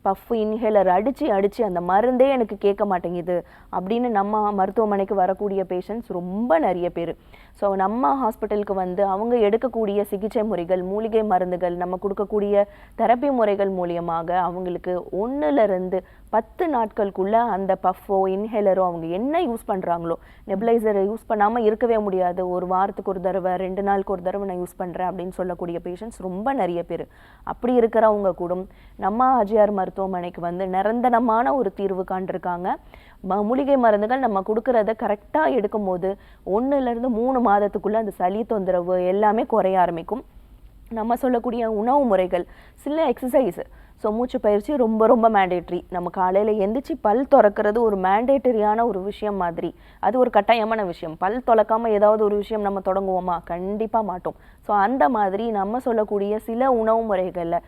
பஃப் இன்ஹேலர் அடித்து அந்த மருந்தே எனக்கு கேட்க மாட்டேங்குது அப்படின்னு நம்ம மருத்துவமனைக்கு வரக்கூடிய பேஷண்ட்ஸ் ரொம்ப நிறைய பேர். ஸோ நம்ம ஹாஸ்பிட்டலுக்கு அவங்க எடுக்கக்கூடிய சிகிச்சை முறைகள், மூலிகை மருந்துகள், நம்ம கொடுக்கக்கூடிய தெரப்பி முறைகள் மூலியமாக அவங்களுக்கு 1 to 10 நாட்களுக்குள்ளே அந்த பஃப்போ இன்ஹேலரோ அவங்க என்ன யூஸ் பண்ணுறாங்களோ, நெபுலைசரை யூஸ் பண்ணாமல் இருக்கவே முடியாது, 1 வாரத்துக்கு ஒரு தடவை 2 நாளுக்கு ஒரு தடவை நான் யூஸ் பண்ணுறேன் அப்படின்னு சொல்லக்கூடிய பேஷண்ட்ஸ் ரொம்ப நிறைய பேர். அப்படி இருக்கிறவங்க கூட நம்ம ஆர்ஜிஆர் மருத்துவமனைக்கு நிரந்தரமான ஒரு தீர்வு காண்டிருக்காங்க. மூலிகை மருந்துகள் நம்ம கொடுக்கறத கரெக்டாக எடுக்கும் போது 1 to 3 மாதத்துக்குள்ளே அந்த சளி தொந்தரவு எல்லாமே குறைய ஆரம்பிக்கும். நம்ம சொல்லக்கூடிய உணவு முறைகள், சில எக்ஸசைஸ், ஸோ மூச்சு பயிற்சி ரொம்ப ரொம்ப மேண்டேட்ரி. நம்ம காலையில் எந்திரிச்சு பல் துறக்கிறது ஒரு மேண்டேட்டரியான ஒரு விஷயம் மாதிரி, அது ஒரு கட்டாயமான விஷயம். பல் துளக்காமல் ஏதாவது ஒரு விஷயம் நம்ம தொடங்குவோமா? கண்டிப்பாக மாட்டோம். ஸோ அந்த மாதிரி நம்ம சொல்லக்கூடிய சில உணவு முறைகளில்,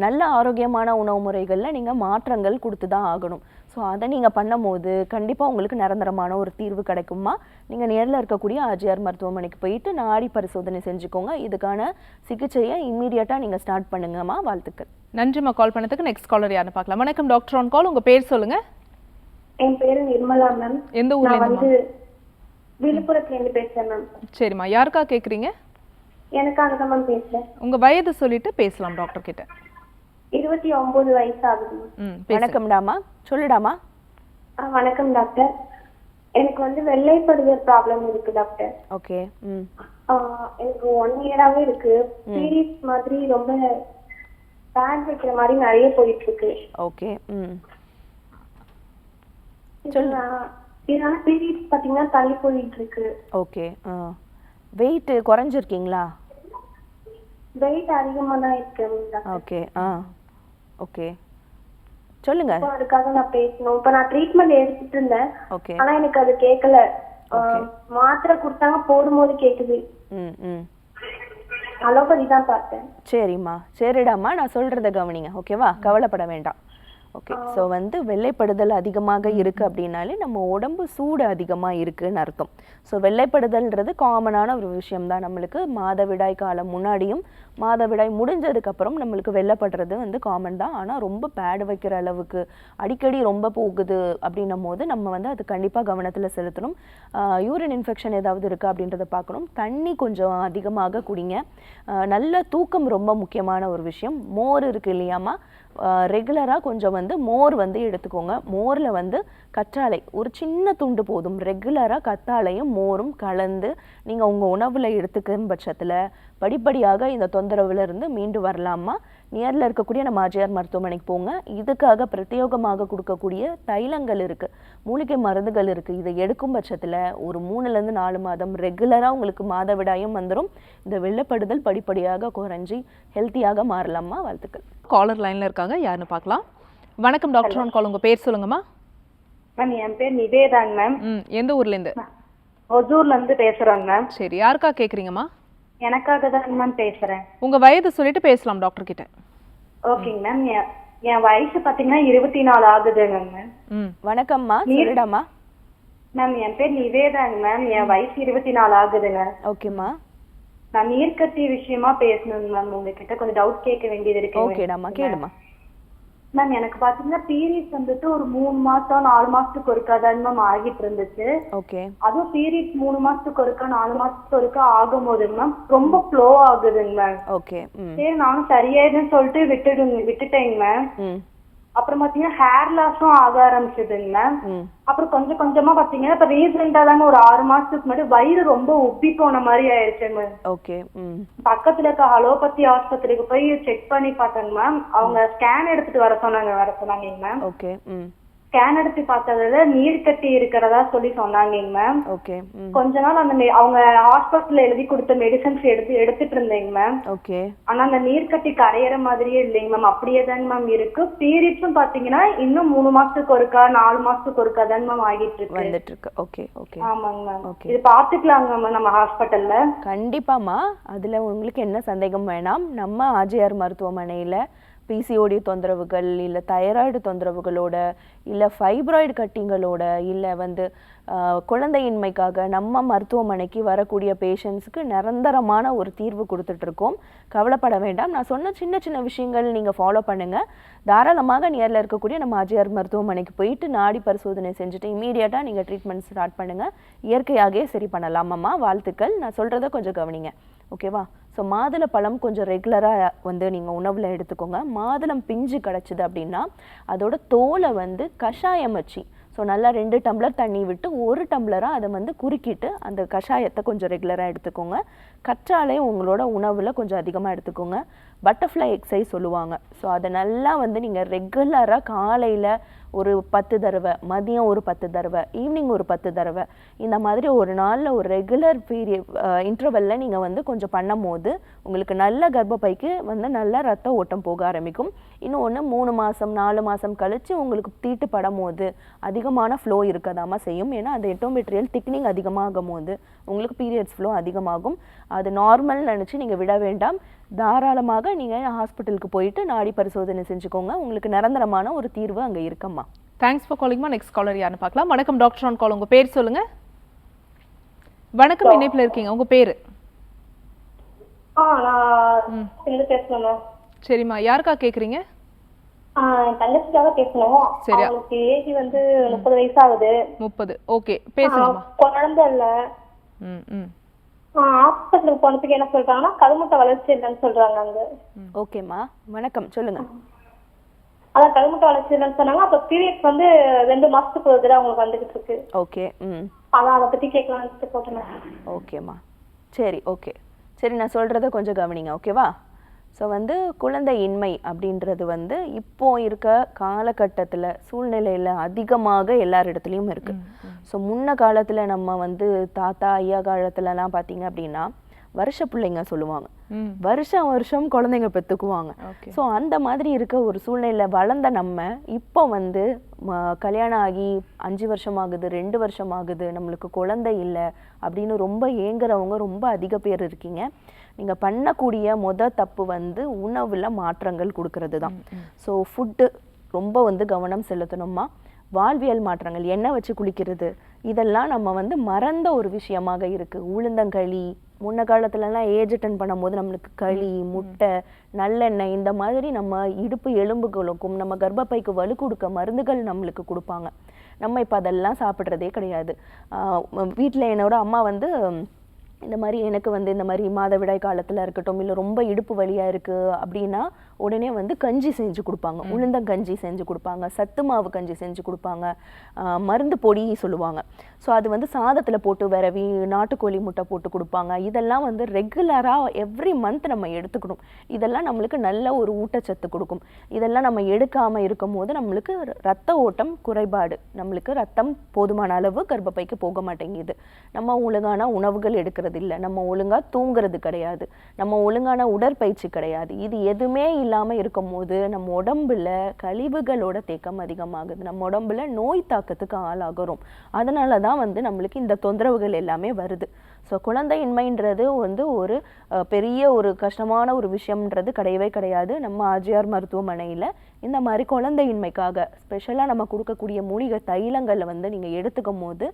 நல்ல ஆரோக்கியமான உணவு முறைகளில் நீங்கள் மாற்றங்கள் கொடுத்து தான் ஆகணும். ஸோ அதை நீங்கள் பண்ணும் போது கண்டிப்பாக உங்களுக்கு நிரந்தரமான ஒரு தீர்வு கிடைக்குமா. நீங்கள் நேரில் இருக்கக்கூடிய ஆர்ஜிஆர் மருத்துவமனைக்கு போயிட்டு நாடி பரிசோதனை செஞ்சுக்கோங்க. இதுக்கான சிகிச்சையை இம்மீடியட்டாக நீங்கள் ஸ்டார்ட் பண்ணுங்கம்மா. வாழ்த்துக்கள். நன்றிம்மா கால் பண்ணதுக்கு. நெக்ஸ்ட் காலர் யாருன்னு பார்க்கலாம். வணக்கம் டாக்டர் ஆன் கால். உங்க பேர் சொல்லுங்க. என் பேரு நிர்மலா மேம். எந்த ஊர்ல இருந்து? விழுப்புரத்துல இருந்து பேசுறேன் மேம். சரிம்மா, யாருக்கா கேக்குறீங்க? எனக்காக தான் மேம் பேசுறேன். உங்க வயது சொல்லிட்டு பேசலாம் டாக்டர் கிட்ட. 29 வயசு ஆகுது. வணக்கம்டாமா, சொல்லுடாமா. வணக்கம் டாக்டர். எனக்கு வந்து வெள்ளைப்படுதல் ப்ராப்ளம் இருக்கு டாக்டர். ஓகே. எனக்கு 1 இயராவே இருக்கு. பீரியட்ஸ் மாதிரி ரொம்ப பேட் வைக்கிற மாதிரி நிறைய போயிட்டு இருக்கு. ஓகே. இதனால பீரியட்ஸ் பாத்தீங்கன்னா தள்ளி போயிட்டு இருக்கு. ஓகே. வெயிட் குறைஞ்சிருக்கீங்களா? வெயிட் அதிகமா தான் இருக்கு. ஓகே. ஓகே, சொல்லுங்க. அதுக்காக நான் பேசணும். இப்ப நான் ட்ரீட்மெண்ட் எடுத்துட்டு இருந்தேன். ஓகே. ஆனா எனக்கு அது கேட்கல. மாத்திரை கொடுத்தாங்க, போடும்போது கேக்குது. அலோபதி தான் பார்த்தேன். சரிம்மா, சரிடாமா, நான் சொல்றத கவனிங்க. ஓகேவா, கவலைப்பட வேண்டாம். ஓகே. ஸோ வந்து வெள்ளைப்படுதல் அதிகமாக இருக்குது அப்படின்னாலே நம்ம உடம்பு சூடு அதிகமாக இருக்குன்னு அர்த்தம். ஸோ வெள்ளைப்படுதல்ன்றது காமனான ஒரு விஷயம்தான். நம்மளுக்கு மாதவிடாய் காலம் முன்னாடியும் மாதவிடாய் முடிஞ்சதுக்கப்புறம் நம்மளுக்கு வெள்ளைப்படுறது வந்து காமன் தான். ஆனால் ரொம்ப பேடு வைக்கிற அளவுக்கு அடிக்கடி ரொம்ப போகுது அப்படின்னும் போது நம்ம வந்து அது கண்டிப்பாக கவனத்தில் செலுத்தணும். யூரின் இன்ஃபெக்ஷன் ஏதாவது இருக்கா அப்படின்றத பார்க்கணும். தண்ணி கொஞ்சம் அதிகமாக குடிங்க. நல்ல தூக்கம் ரொம்ப முக்கியமான ஒரு விஷயம். மோர் இருக்குது இல்லையாம்மா, ரெகுலராக கொஞ்சம் வந்து மோர் வந்து எடுத்துக்கோங்க. மோரில் வந்து கற்றாழை ஒரு சின்ன துண்டு போதும். ரெகுலராக கத்தாழையும் மோரும் கலந்து நீங்கள் உங்கள் உணவில் எடுத்துக்கும் பட்சத்தில் படிப்படியாக இந்த தொந்தரவுல இருந்து மீண்டு வரலாமா. நியரில் இருக்கக்கூடிய நம்ம ஆர்ஜிஆர் மருத்துவமனைக்கு போங்க. இதுக்காக பிரத்யேகமாக கொடுக்கக்கூடிய தைலங்கள் இருக்குது, மூலிகை மருந்துகள் இருக்குது. இதை எடுக்கும் பட்சத்தில் ஒரு 3லேருந்து 4 மாதம் ரெகுலராக உங்களுக்கு மாதவிடாயும் வந்துடும். இந்த வெள்ளைப்படுதல் படிப்படியாக குறைஞ்சி ஹெல்த்தியாக மாறலாமா. வாழ்த்துக்கள். காலர் லைன்ல இருக்காங்க, யாருன்னு பார்க்கலாம். வணக்கம் டாக்டர் ஆன் கால். உங்க பேர் சொல்லுங்கம்மா. மேம் என் பேர் நிவேதாங்க மேம். எந்த ஊர்ல இருந்து? ஒசூர்ல இருந்து பேசுறேங்க மேம். சரி, யாருக்கா கேக்குறீங்கம்மா? எனக்காக தான் மேம் பேசுறேன். உங்க வயது சொல்லிட்டு பேசலாம் டாக்டர் கிட்ட. ஓகேங்க மேம். என் வயசு பாத்தீங்கன்னா 24 ஆகுதுங்க மேம். வணக்கம்மா, சொல்லுடாமா. மேம் என் பேர் நிவேதாங்க மேம். என் வயசு 24 ஆகுதுங்க. ஓகேம்மா. நான் நீர்க்கட்டி விஷயமா பேசணுங்க மேம். உங்ககிட்ட கொஞ்சம் டவுட் கேட்க வேண்டியது இருக்கு. ஓகேடாமா, கேளுமா. மேம் எனக்கு பாத்தீங்கன்னா பீரியட்ஸ் வந்துட்டு ஒரு 3 மாசம் 4 மாசத்துக்கு ஒருக்காதான் மேம் ஆகிட்டு இருந்துச்சு. ஓகே. அதுவும் பீரியட்ஸ் 3 மாசத்துக்கு ஒருக்கா 4 மாசத்துக்கு ஒருக்கா ஆகும் போதுங்க மேம் ரொம்ப ஃப்ளோ ஆகுதுங்க மேம். ஓகே. சரி நானும் சரியாயிடுன்னு சொல்லிட்டு விட்டுட்டேங்க மேம். அப்புறம் பாத்தீங்கன்னா ஹேர் லாஸும் ஆக ஆரம்பிச்சதுங்க மேம். அப்புறம் கொஞ்சம் கொஞ்சமா பாத்தீங்கன்னா இப்ப ரீசெண்டா தாங்க ஒரு 6 மாசத்துக்கு முன்னாடி வயிறு ரொம்ப உப்பி போன மாதிரி ஆயிடுச்சு மேம். ஓகே. பக்கத்துல இருக்க அலோபதி ஆஸ்பத்திரிக்கு போய் செக் பண்ணி பார்த்தேங்க மேம். அவங்க ஸ்கேன் எடுத்துட்டு வர சொன்னாங்க மேம். ஓகே. ஸ்கேன் எடுத்து பார்த்ததுல நீர் கட்டி இருக்கிறதா சொல்லி சொன்னாங்க மேம். ஓகே. கொஞ்ச நாள் அந்த அவங்க ஹாஸ்பிட்டல்ல எழுதி கொடுத்த மெடிசன்ஸ் எடுத்துட்டு இருந்தேங்க மேம். ஓகே. ஆனா அந்த நீர் கட்டி கரையிற மாதிரியே இல்லைங்க மேம், அப்படியே தாங்க மேம் இருக்கு. பீரியட்ஸும் பாத்தீங்கன்னா இன்னும் 3 மாசத்துக்கு ஒருக்கா 4 மாசத்துக்கு ஒருக்கா தாங்க மேம் ஆகிட்டு இருக்கு, வந்துட்டு இருக்கு. ஓகே. ஓகே. ஆமாங்க மேம். இது பாத்துக்கலாங்க மேம் நம்ம ஹாஸ்பிட்டல்ல? கண்டிப்பாமா, அதுல உங்களுக்கு என்ன சந்தேகம் வேணாம். நம்ம ஆர்ஜிஆர் மருத்துவமனையில பிசிஓடி தொந்தரவுகள் இல்லை தைராய்டு தொந்தரவுகளோட இல்லை ஃபைப்ராய்டு கட்டிங்களோட இல்லை வந்து குழந்தையின்மைக்காக நம்ம மருத்துவமனைக்கு வரக்கூடிய பேஷண்ட்ஸுக்கு நிரந்தரமான ஒரு தீர்வு கொடுத்துட்ருக்கோம். கவலைப்பட வேண்டாம். நான் சொன்ன சின்ன சின்ன விஷயங்கள் நீங்கள் ஃபாலோ பண்ணுங்கள். தாராளமாக நியரில் இருக்கக்கூடிய நம்ம ஆர்ஜிஆர் மருத்துவமனைக்கு போயிட்டு நாடி பரிசோதனை செஞ்சுட்டு இமீடியட்டாக நீங்கள் ட்ரீட்மெண்ட் ஸ்டார்ட் பண்ணுங்கள். இயற்கையாகவே சரி பண்ணலாமாம்மா. வாழ்த்துக்கள். நான் சொல்கிறத கொஞ்சம் கவனிங்க, ஓகேவா? ஸோ மாதுளை பழம் கொஞ்சம் ரெகுலராக வந்து நீங்கள் உணவில் எடுத்துக்கோங்க. மாதுளம் பிஞ்சு கிடச்சிது அப்படின்னா அதோட தோலை வந்து கஷாயம் வச்சு, ஸோ நல்லா 2 டம்ளர் தண்ணி விட்டு 1 டம்ளராக அதை வந்து குறுக்கிட்டு அந்த கஷாயத்தை கொஞ்சம் ரெகுலராக எடுத்துக்கோங்க. கற்றாழையும் உங்களோட உணவில் கொஞ்சம் அதிகமாக எடுத்துக்கோங்க. பட்டர்ஃப்ளை எக்ஸசைஸ் சொல்லுவாங்க. ஸோ அதை நல்லா வந்து நீங்கள் ரெகுலராக காலையில் ஒரு 10 தடவை, மதியம் ஒரு 10 தடவை, ஈவினிங் ஒரு 10 தடவை, இந்த மாதிரி ஒரு நாளில் ஒரு ரெகுலர் இன்டர்வெல்ல நீங்கள் வந்து கொஞ்சம் பண்ணும் போது உங்களுக்கு நல்ல கர்ப்பப்பைக்கு வந்து நல்ல ரத்த ஓட்டம் போக ஆரம்பிக்கும். இன்னொன்று 3 மாதம் 4 மாதம் கழித்து உங்களுக்கு தீட்டு படும் போது அதிகமான ஃப்ளோ இருக்கதாமல் செய்யும். ஏன்னா அந்த எண்டோமெட்ரியல் திக்னிங் அதிகமாகும் போது உங்களுக்கு பீரியட்ஸ் ஃப்ளோ அதிகமாகும். அது நார்மல் நினச்சி நீங்கள் விட வேண்டாம். தாராளமாக நீங்கள் ஹாஸ்பிட்டலுக்கு போயிட்டு நாடி பரிசோதனை செஞ்சுக்கோங்க. உங்களுக்கு நிரந்தரமான ஒரு தீர்வு அங்கே இருக்கம்மா. தேங்க்ஸ் ஃபார் காலிங்மா. நெக்ஸ்ட் காலர் யாருன்னு பார்க்கலாம். வணக்கம் டாக்டர் ஆன் கால். உங்க பேர் சொல்லுங்க. வணக்கம், இணைப்பில் இருக்கீங்க. உங்க பேரு? நான் பேசணும். சரிம்மா, யாருக்கா கேக்குறீங்க? தங்கச்சிக்காக பேசணும். சரியா? அவங்களுக்கு ஏஜ் வந்து 30 வயசு ஆகுது. 30. ஓகே, பேசுங்கம்மா. குழந்தை இல்ல. ஹாஸ்பிட்டலுக்கு போனதுக்கு என்ன சொல்றாங்கன்னா கருமுட்டை வளர்ச்சி இல்லைன்னு சொல்றாங்க அங்க. ஓகேம்மா, வணக்கம், சொல்லுங்க. அதான் கருமுட்டை வளர்ச்சி இல்லைன்னு சொன்னாங்க. அப்ப பீரியட்ஸ் வந்து 2 மாசத்துக்கு ஒரு தடவை அவங்களுக்கு வந்துகிட்டு இருக்கு. ஓகே. அதான் அதை பத்தி கேட்கலாம்னு போட்டேன். ஓகேம்மா, சரி, ஓகே, சரி, நான் சொல்றத கொஞ்சம் கவனிங்க, ஓகேவா? ஸோ வந்து குழந்தையின்மை அப்படின்றது வந்து இப்போ இருக்க காலகட்டத்தில் சூழ்நிலையில் அதிகமாக எல்லார் இடத்துலையும் இருக்குது. ஸோ முன்ன காலத்தில் நம்ம வந்து தாத்தா ஐயா காலத்துலலாம் பார்த்தீங்க அப்படின்னா வருஷ பிள்ளைங்க சொல்லுவாங்க, வருஷம் குழந்தைங்க பெற்றுக்குவாங்க. ஸோ அந்த மாதிரி இருக்க ஒரு சூழ்நிலையில் வளர்ந்த நம்ம இப்போ வந்து கல்யாணம் ஆகி 5 வருஷம் ஆகுது, 2 வருஷம் ஆகுது, நம்மளுக்கு குழந்தை இல்லை அப்படின்னு ரொம்ப ஏங்குறவங்க ரொம்ப அதிக பேர் இருக்கீங்க. நீங்கள் பண்ணக்கூடிய தப்பு வந்து உணவில் மாற்றங்கள் கொடுக்கறது தான். ஸோ ஃபுட்டு ரொம்ப வந்து கவனம் செலுத்தணுமா. வாழ்வியல் மாற்றங்கள், எண்ணெய் வச்சு குளிக்கிறது, இதெல்லாம் நம்ம வந்து மறந்த ஒரு விஷயமாக இருக்குது. உளுந்தங்களி, முன்ன காலத்துலலாம் ஏஜ் அட்டன் பண்ணும்போது நம்மளுக்கு களி, முட்டை, நல்லெண்ணெய், இந்த மாதிரி நம்ம இடுப்பு எலும்புகளுக்கும் நம்ம கர்ப்பப்பைக்கு வலு கொடுக்க மருந்துகள் நம்மளுக்கு கொடுப்பாங்க. நம்ம இப்போ அதெல்லாம் சாப்பிட்றதே கிடையாது. வீட்டில் என்னோட அம்மா வந்து இந்த மாதிரி எனக்கு வந்து இந்த மாதிரி மாதவிடாய் காலத்தில் இருக்கட்டும், இல்லை ரொம்ப இடுப்பு வலியாக இருக்குது அப்படின்னா உடனே வந்து கஞ்சி செஞ்சு கொடுப்பாங்க, உளுந்தங்கஞ்சி செஞ்சு கொடுப்பாங்க, சத்து மாவு கஞ்சி செஞ்சு கொடுப்பாங்க, மருந்து பொடி சொல்லுவாங்க. ஸோ அது வந்து சாதத்தில் போட்டு விரவி நாட்டுக்கோழி முட்டை போட்டு கொடுப்பாங்க. இதெல்லாம் வந்து ரெகுலராக எவ்ரி மந்த் நம்ம எடுத்துக்கணும். இதெல்லாம் நம்மளுக்கு நல்ல ஒரு ஊட்டச்சத்து கொடுக்கும். இதெல்லாம் நம்ம எடுக்காமல் இருக்கும் போது நம்மளுக்கு ரத்த ஓட்டம் குறைபாடு, நம்மளுக்கு ரத்தம் போதுமான அளவு கர்ப்பப்பைக்கு போக மாட்டேங்குது. நம்ம ஒழுங்கான உணவுகள் எடுக்கிறது இல்லை, நம்ம ஒழுங்காக தூங்குறது கிடையாது, நம்ம ஒழுங்கான உடற்பயிற்சி கிடையாது. இது எதுவுமே இல்லாமல் இருக்கும் போது நம்ம உடம்புல கழிவுகளோட தேக்கம் அதிகமாகுது, நம்ம உடம்புல நோய் தாக்கத்துக்கு ஆளாகிறோம். அதனால தான் வந்து நம்மளுக்கு இந்த தொந்தரவுகள் எல்லாமே வருது. ஸோ குழந்தையின்மைன்றது வந்து ஒரு பெரிய ஒரு கஷ்டமான ஒரு விஷயம்ன்றது கிடையவே கிடையாது. நம்ம ஆர்ஜிஆர் மருத்துவமனையில் இந்த மாதிரி குழந்தையின்மைக்காக ஸ்பெஷலாக நம்ம கொடுக்கக்கூடிய மூலிகை தைலங்களை வந்து நீங்கள் எடுத்துக்கும் போது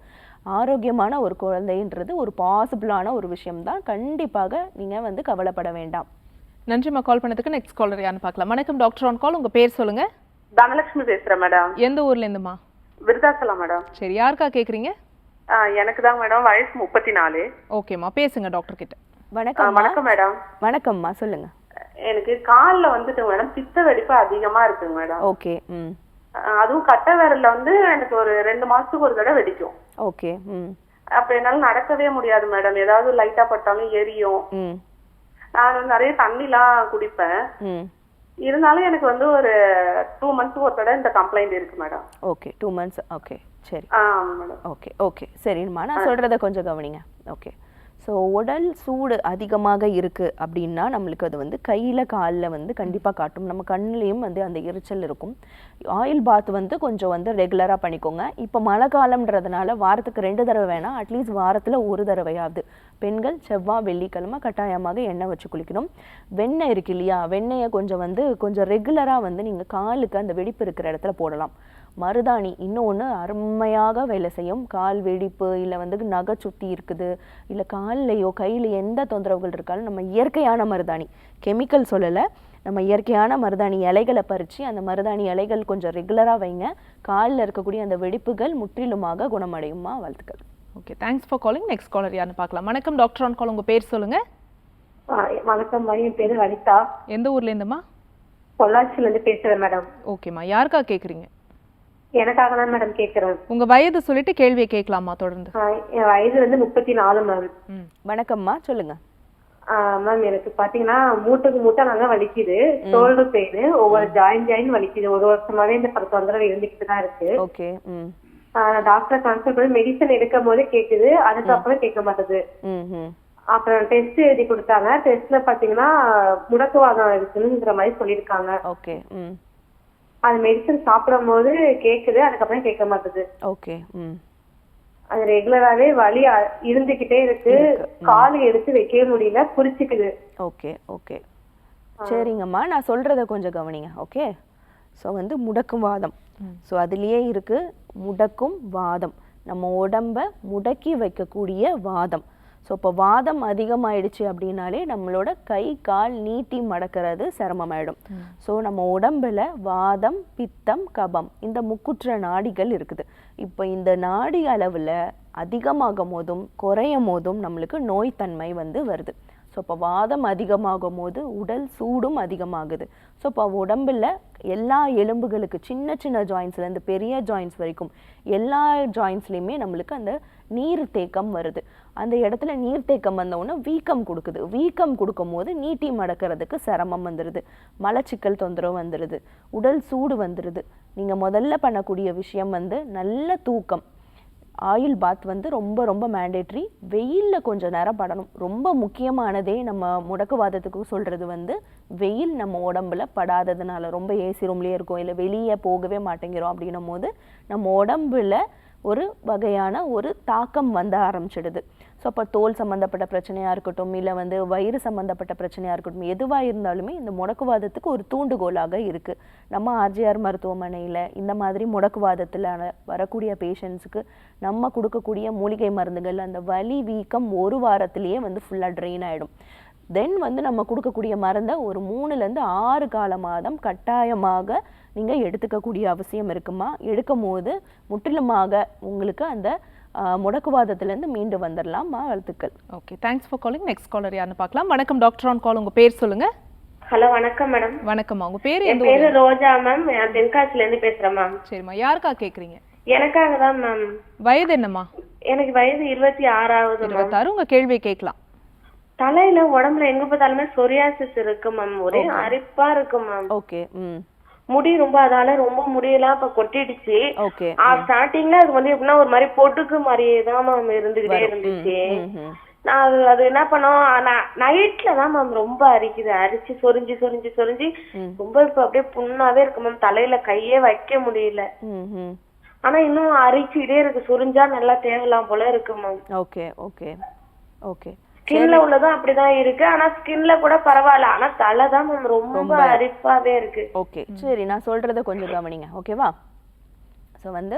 ஆரோக்கியமான ஒரு குழந்தைன்றது ஒரு பாசிபிளான ஒரு விஷயம்தான். கண்டிப்பாக நீங்கள் வந்து கவலைப்பட வேண்டாம். நன்றிம்மா கால் பண்ணதுக்கு. நெக்ஸ்ட் காலர் யாருன்னு பார்க்கலாம். வணக்கம் டாக்டர் ஆன் கால், உங்க பேர் சொல்லுங்க. தனலட்சுமி பேசுறேன் மேடம். எந்த ஊர்ல இருந்துமா? விருதாச்சலம் மேடம். சரி, யாருக்கா கேக்குறீங்க? எனக்கு தான் மேடம், வயசு 34. ஓகேம்மா, பேசுங்க டாக்டர் கிட்ட. வணக்கம். வணக்கம் மேடம். வணக்கம்மா, சொல்லுங்க. எனக்கு கால்ல வந்துட்டு மேடம் பித்த வெடிப்பு அதிகமா இருக்குங்க மேடம். ஓகே. அதுவும் கட்டை விரல்ல வந்து எனக்கு ஒரு 2 மாசத்துக்கு ஒரு தடவை வெடிக்கும். ஓகே. அப்ப என்னால நடக்கவே முடியாது மேடம். ஏதாவது லைட்டா பட்டாலும் எரியும். நான் நிறைய தண்ணிலாம் குடிப்பேன். இருந்தாலும் எனக்கு வந்து ஒரு 2 மந்த்ஸ் ஒரு தடவை இந்த கம்ப்ளைண்ட் இருக்கு மேடம். Okay, 2 months. ஓகே, சரி. மேடம். ஓகே, ஓகே, சரிம்மா, நான் சொல்றத கொஞ்சம் கவனிங்க. ஓகே. ஸோ உடல் சூடு அதிகமாக இருக்குது அப்படின்னா நம்மளுக்கு அது வந்து கையில் காலில் வந்து கண்டிப்பாக காட்டும். நம்ம கண்ணுலேயும் வந்து அந்த எரிச்சல் இருக்கும். ஆயில் பாத் வந்து கொஞ்சம் வந்து ரெகுலராக பண்ணிக்கோங்க. இப்போ மழை காலம்ன்றதுனால வாரத்துக்கு 2 தடவை வேணாம், அட்லீஸ்ட் வாரத்தில் 1 தடவையாவது பெண்கள் செவ்வாய் வெள்ளிக்கிழமை கட்டாயமாக எண்ணெய் வச்சு குளிக்கணும். வெண்ணெய் இருக்கு இல்லையா, வெண்ணெயை கொஞ்சம் ரெகுலராக வந்து நீங்கள் காலுக்கு அந்த வெடிப்பு இருக்கிற இடத்துல போடலாம். மருதாணி இன்னொன்று அருமையாக வேலை செய்யும். கால் வெடிப்பு இல்லை வந்து நகை சுத்தி இருக்குது, இல்லை கால்லையோ கையில் எந்த தொந்தரவுகள் இருக்காலும் நம்ம இயற்கையான மருதாணி, கெமிக்கல் சொல்லலை, நம்ம இயற்கையான மருதாணி இலைகளை பறித்து அந்த மருதாணி இலைகள் கொஞ்சம் ரெகுலராக வைங்க. காலில் இருக்கக்கூடிய அந்த வெடிப்புகள் முற்றிலுமாக குணமடையுமா. வாழ்த்துக்கள். Okay, thanks for calling. Next caller யாருன்னு பார்க்கலாம். வணக்கம் டாக்டர் ஆன் கால், உங்க பேர் சொல்லுங்க. வணக்கம், என் பேரு லலிதா. எந்த ஊர்ல இருந்துமா? பொள்ளாச்சில இருந்து பேசுறேன் மேடம். ஓகேம்மா, யாருக்கா கேக்குறீங்க? எனக்காக தான் மேடம் கேக்குறேன். உங்க வயது சொல்லிட்டு கேள்வியை கேட்கலாமா தொடர்ந்து? என் வயது வந்து 34 மேம். வணக்கம்மா, சொல்லுங்க. மேம், எனக்கு பாத்தீங்கன்னா மூட்டை நல்லா வலிக்குது, ஷோல்டர் பெயின், ஒவ்வொரு ஜாயின் வலிக்குது. 1 வருஷமாவே இந்த தொந்தரவு இருந்துகிட்டு தான் இருக்கு. ஓகே. டாக்டர் கன்சல்ட் பண்ணி மெடிசன் எடுக்கும் போது கேக்குது, அதுக்கப்புறம் கேட்க மாட்டேது. அப்புறம் டெஸ்ட் எழுதி கொடுத்தாங்க. டெஸ்ட்ல பாத்தீங்கன்னா முடக்குவாதம் இருக்குங்கிற மாதிரி சொல்லிருக்காங்க. ஓகே. அது மெடிசன் சாப்பிடும் போது கேக்குது, அதுக்கப்புறம் கேட்க மாட்டேது. ஓகே. அது ரெகுலராவே வலி இருந்துகிட்டே இருக்கு, கால் எடுத்து வைக்கவே முடியல, புரிச்சுக்குது. ஓகே. ஓகே, சரிங்கம்மா, நான் சொல்றத கொஞ்சம் கவனிங்க. ஓகே. ஸோ வந்து முடக்கும் வாதம், ஸோ அதுலேயே இருக்கு முடக்கும் வாதம், நம்ம உடம்ப முடக்கி வைக்கக்கூடிய வாதம். ஸோ இப்போ வாதம் அதிகமாயிடுச்சு அப்படின்னாலே நம்மளோட கை கால் நீட்டி மடக்கிறது சிரமமாயிடும். ஸோ நம்ம உடம்புல வாதம், பித்தம், கபம் இந்த முக்குற்ற நாடிகள் இருக்குது. இப்போ இந்த நாடி அளவில் அதிகமாகும் போதும் குறையும் போதும் நம்மளுக்கு நோய்த்தன்மை வந்து வருது. ஸோ இப்போ வாதம் அதிகமாகும் போது உடல் சூடும் அதிகமாகுது. ஸோ இப்போ உடம்பில் எல்லா எலும்புகளுக்கு சின்ன சின்ன ஜாயின்ஸ்லேருந்து பெரிய ஜாயின்ஸ் வரைக்கும் எல்லா ஜாயின்ஸ்லேயுமே நம்மளுக்கு அந்த நீர் தேக்கம் வருது. அந்த இடத்துல நீர் தேக்கம் வந்தவுடனே வீக்கம் கொடுக்குது. வீக்கம் கொடுக்கும் போது நீட்டி மடக்கிறதுக்கு சிரமம் வந்துடுது, மலச்சிக்கல் தொந்தரவு வந்துடுது, உடல் சூடு வந்துடுது. நீங்கள் முதல்ல பண்ணக்கூடிய விஷயம் வந்து நல்ல தூக்கம். ஆயில் பாத் வந்து ரொம்ப ரொம்ப மேண்டேட்ரி. வெயிலில் கொஞ்சம் நேரம் படணும். ரொம்ப முக்கியமானதே நம்ம முடக்குவாதத்துக்கு சொல்கிறது வந்து வெயில் நம்ம உடம்புல படாததுனால, ரொம்ப ஏசி ரூம்லேயே இருக்கும் இல்லை வெளியே போகவே மாட்டேங்கிறோம் அப்படின்னும் போது நம்ம உடம்புல ஒரு வகையான ஒரு தாக்கம் வந்து ஆரம்பிச்சிடுது. ஸோ அப்போ தோல் சம்மந்தப்பட்ட பிரச்சனையாக இருக்கட்டும், இல்லை வந்து வயிறு சம்மந்தப்பட்ட பிரச்சனையாக இருக்கட்டும், எதுவாக இருந்தாலுமே இந்த முடக்குவாதத்துக்கு ஒரு தூண்டுகோலாக இருக்குது. நம்ம ஆர்ஜிஆர் மருத்துவமனையில் இந்த மாதிரி முடக்குவாதத்தில் வரக்கூடிய பேஷண்ட்ஸுக்கு நம்ம கொடுக்கக்கூடிய மூலிகை மருந்துகள் அந்த வலி வீக்கம் ஒரு வாரத்திலேயே வந்து ஃபுல்லாக ட்ரெயின் ஆகிடும். தென் வந்து நம்ம கொடுக்கக்கூடிய மருந்தை ஒரு 3லேருந்து 6 கால மாதம் கட்டாயமாக நீங்கள் எடுத்துக்கக்கூடிய அவசியம் இருக்குமா. எடுக்கும் போது முற்றிலுமாக உங்களுக்கு அந்த முடக்குவாதத்திலேருந்து மீண்டு வந்துடலாம். வாழ்த்துக்கள். Okay, thanks for calling. Next caller யாருன்னு பார்க்கலாம். வணக்கம் டாக்டர் ஆன் கால். உங்கள் பேர் சொல்லுங்க. ஹலோ, வணக்கம் மேடம். வணக்கம்மா, உங்கள் பேர்? என் பேரு ரோஜா மேம். நான் தென்காசிலேருந்து பேசுகிறேன் மேம். சரிம்மா, யாருக்கா கேட்குறீங்க? எனக்காக தான் மேம். வயது என்னம்மா? எனக்கு வயது 26. 26. உங்கள் கேள்வியை கேட்கலாம். தலையில உடம்புல எங்க பார்த்தாலுமே சொரியாசிஸ் இருக்கு மேம். ஒரே அரிப்பா இருக்கு மேம். ஓகே. முடி ரொம்ப அதால ரொம்ப முடியெல்லாம் இப்ப கொட்டிடுச்சு. ஓகே. ஸ்டார்டிங்ல அது வந்து எப்படின்னா ஒரு மாதிரி பொட்டுக்கு மாதிரியே தான் மேம் இருந்துகிட்டே இருந்துச்சு. நான் அது என்ன பண்ணோம், நைட்ல தான் மேம் ரொம்ப அரிக்குது. அரிச்சு சொரிஞ்சு சொரிஞ்சு சொரிஞ்சு ரொம்ப இப்ப அப்படியே புண்ணாவே இருக்கு மேம். தலையில கையே வைக்க முடியல. ஆனா இன்னும் அரிச்சுட்டே இருக்கு. சொரிஞ்சா நல்லா தேவலாம் போல இருக்கு மேம். Okay okay okay. ஸ்கின்ல உள்ளதும் அப்படிதான் இருக்கு. ஆனா ஸ்கின்ல கூட பரவாயில்ல. ஆனா தலை தான் மேம் ரொம்ப அரிப்பாவே இருக்கு. ஓகே, சரி, நான் சொல்றத கொஞ்சம் கவனிங்க, ஓகேவா? ஸோ வந்து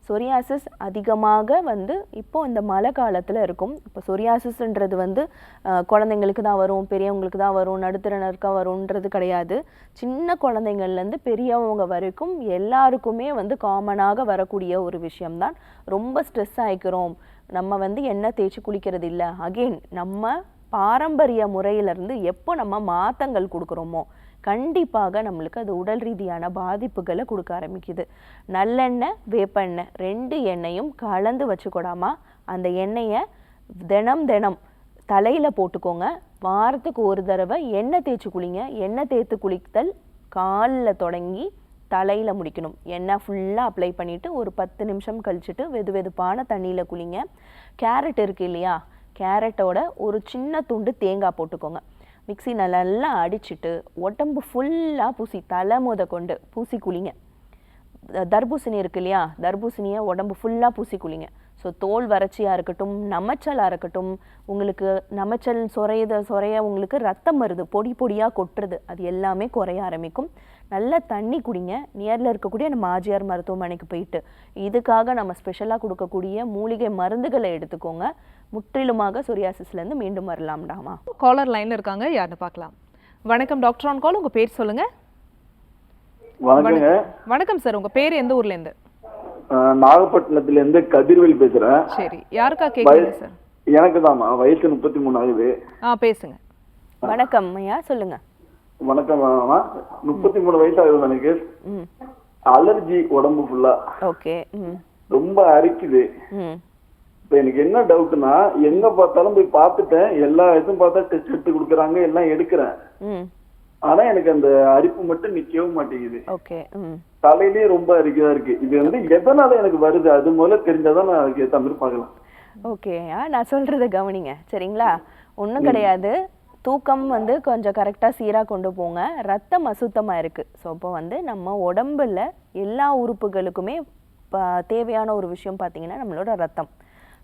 சொரியாசிஸ் அதிகமாக வந்து இப்போ இந்த மழை காலத்தில் இருக்கும். இப்போ சொரியாசிஸ்ன்றது வந்து குழந்தைங்களுக்கு தான் வரும், பெரியவங்களுக்கு தான் வரும், நடுத்தரனருக்கா வரும்ன்றது கிடையாது. சின்ன குழந்தைங்கள்லேருந்து பெரியவங்க வரைக்கும் எல்லாருக்குமே வந்து காமனாக வரக்கூடிய ஒரு விஷயம்தான். ரொம்ப ஸ்ட்ரெஸ் ஆகிக்கிறோம், நம்ம வந்து எண்ணெய் தேய்ச்சி குளிக்கிறது இல்லை. அகெயின் நம்ம பாரம்பரிய முறையிலேருந்து எப்போ நம்ம மாற்றங்கள் கொடுக்குறோமோ கண்டிப்பாக நம்மளுக்கு அது உடல் ரீதியான பாதிப்புகளை கொடுக்க ஆரம்பிக்குது. நல்லெண்ணெய், வேப்பெண்ணெய் 2 எண்ணெயும் கலந்து வச்சுக்கூடாமா அந்த எண்ணெயை தினம் தலையில் போட்டுக்கோங்க. வாரத்துக்கு ஒரு தடவை எண்ணெய் தேய்ச்சி குளிங்க. எண்ணெய் தேய்த்து குளித்தல் காலில் தொடங்கி தலையில் முடிக்கணும். எண்ணெய் ஃபுல்லாக அப்ளை பண்ணிவிட்டு ஒரு 10 நிமிஷம் கழிச்சுட்டு வெதுவெதுப்பான தண்ணியில் குளிங்க. கேரட் இருக்குது இல்லையா, கேரட்டோட ஒரு சின்ன துண்டு தேங்காய் போட்டுக்கோங்க. மிக்ஸியில் நல்லா அடிச்சுட்டு உடம்பு ஃபுல்லாக பூசி, தலை கொண்டு பூசி குளிங்க. தர்பூசணி இருக்கு இல்லையா, தர்பூசணியை உடம்பு ஃபுல்லாக பூசி குளிங்க. ஸோ தோல் வறட்சியாக இருக்கட்டும், நமைச்சலாக இருக்கட்டும், உங்களுக்கு நமைச்சல் சொறைய உங்களுக்கு ரத்தம் வருது, பொடி பொடியாக கொட்டுறது, அது எல்லாமே குறைய ஆரம்பிக்கும். நல்ல தண்ணி குடிங்க. நியரில் இருக்கக்கூடிய நம்ம ஆர்ஜிஆர் மருத்துவமனைக்கு போயிட்டு இதுக்காக நம்ம ஸ்பெஷலாக கொடுக்கக்கூடிய மூலிகை மருந்துகளை எடுத்துக்கோங்க. முற்றிலுமாக சொரியாசிஸ்லேருந்து மீண்டும் வரலாம்டாமா. காலர் லைனில் இருக்காங்க, யாருன்னு பார்க்கலாம். வணக்கம் டாக்டர் ஆன் கால். உங்கள் பேர் சொல்லுங்கள். வணக்கம் சார், உங்கள் பேர் எந்த ஊர்லேருந்து? நாகப்பட்டினத்துலேருந்து கதிர்வேல் பேசுகிறேன். சரி, யாருக்கா கேட்குறீங்க சார்? எனக்கு தான்மா, வயசு 33 ஆகுது. பேசுங்க. வணக்கம் ஐயா, சொல்லுங்க. வணக்கம். 33 வயசு ஆகுது எனக்கு. அலர்ஜி உடம்பு ஃபுல்லா. ஓகே. ரொம்ப அரிக்குது. இப்ப எனக்கு என்ன டவுட்னா, எங்க பார்த்தாலும் போய் பார்த்துட்டேன், எல்லா இதுவும் பார்த்தா டெஸ்ட் எடுத்து கொடுக்குறாங்க, எல்லாம் எடுக்கிறேன். ஆனா எனக்கு அந்த அரிப்பு மட்டும் நிக்கவும் மாட்டேங்குது. ஓகே. தலையிலேயே ரொம்ப அரிக்கதா இருக்கு. இது வந்து எதனால எனக்கு வருது, அது முதல்ல தெரிஞ்சாதான் நான் அதுக்கு ஏற்ற மாதிரி பார்க்கலாம். ஓகே, நான் சொல்றத கவனிங்க, சரிங்களா? ஒன்றும் கிடையாது. தூக்கம் வந்து கொஞ்சம் கரெக்டாக சீராக கொண்டு போங்க. ரத்தம் அசுத்தமாக இருக்குது. ஸோ இப்போ வந்து நம்ம உடம்புல எல்லா உறுப்புகளுக்குமே தேவையான ஒரு விஷயம் பார்த்திங்கன்னா நம்மளோட ரத்தம்.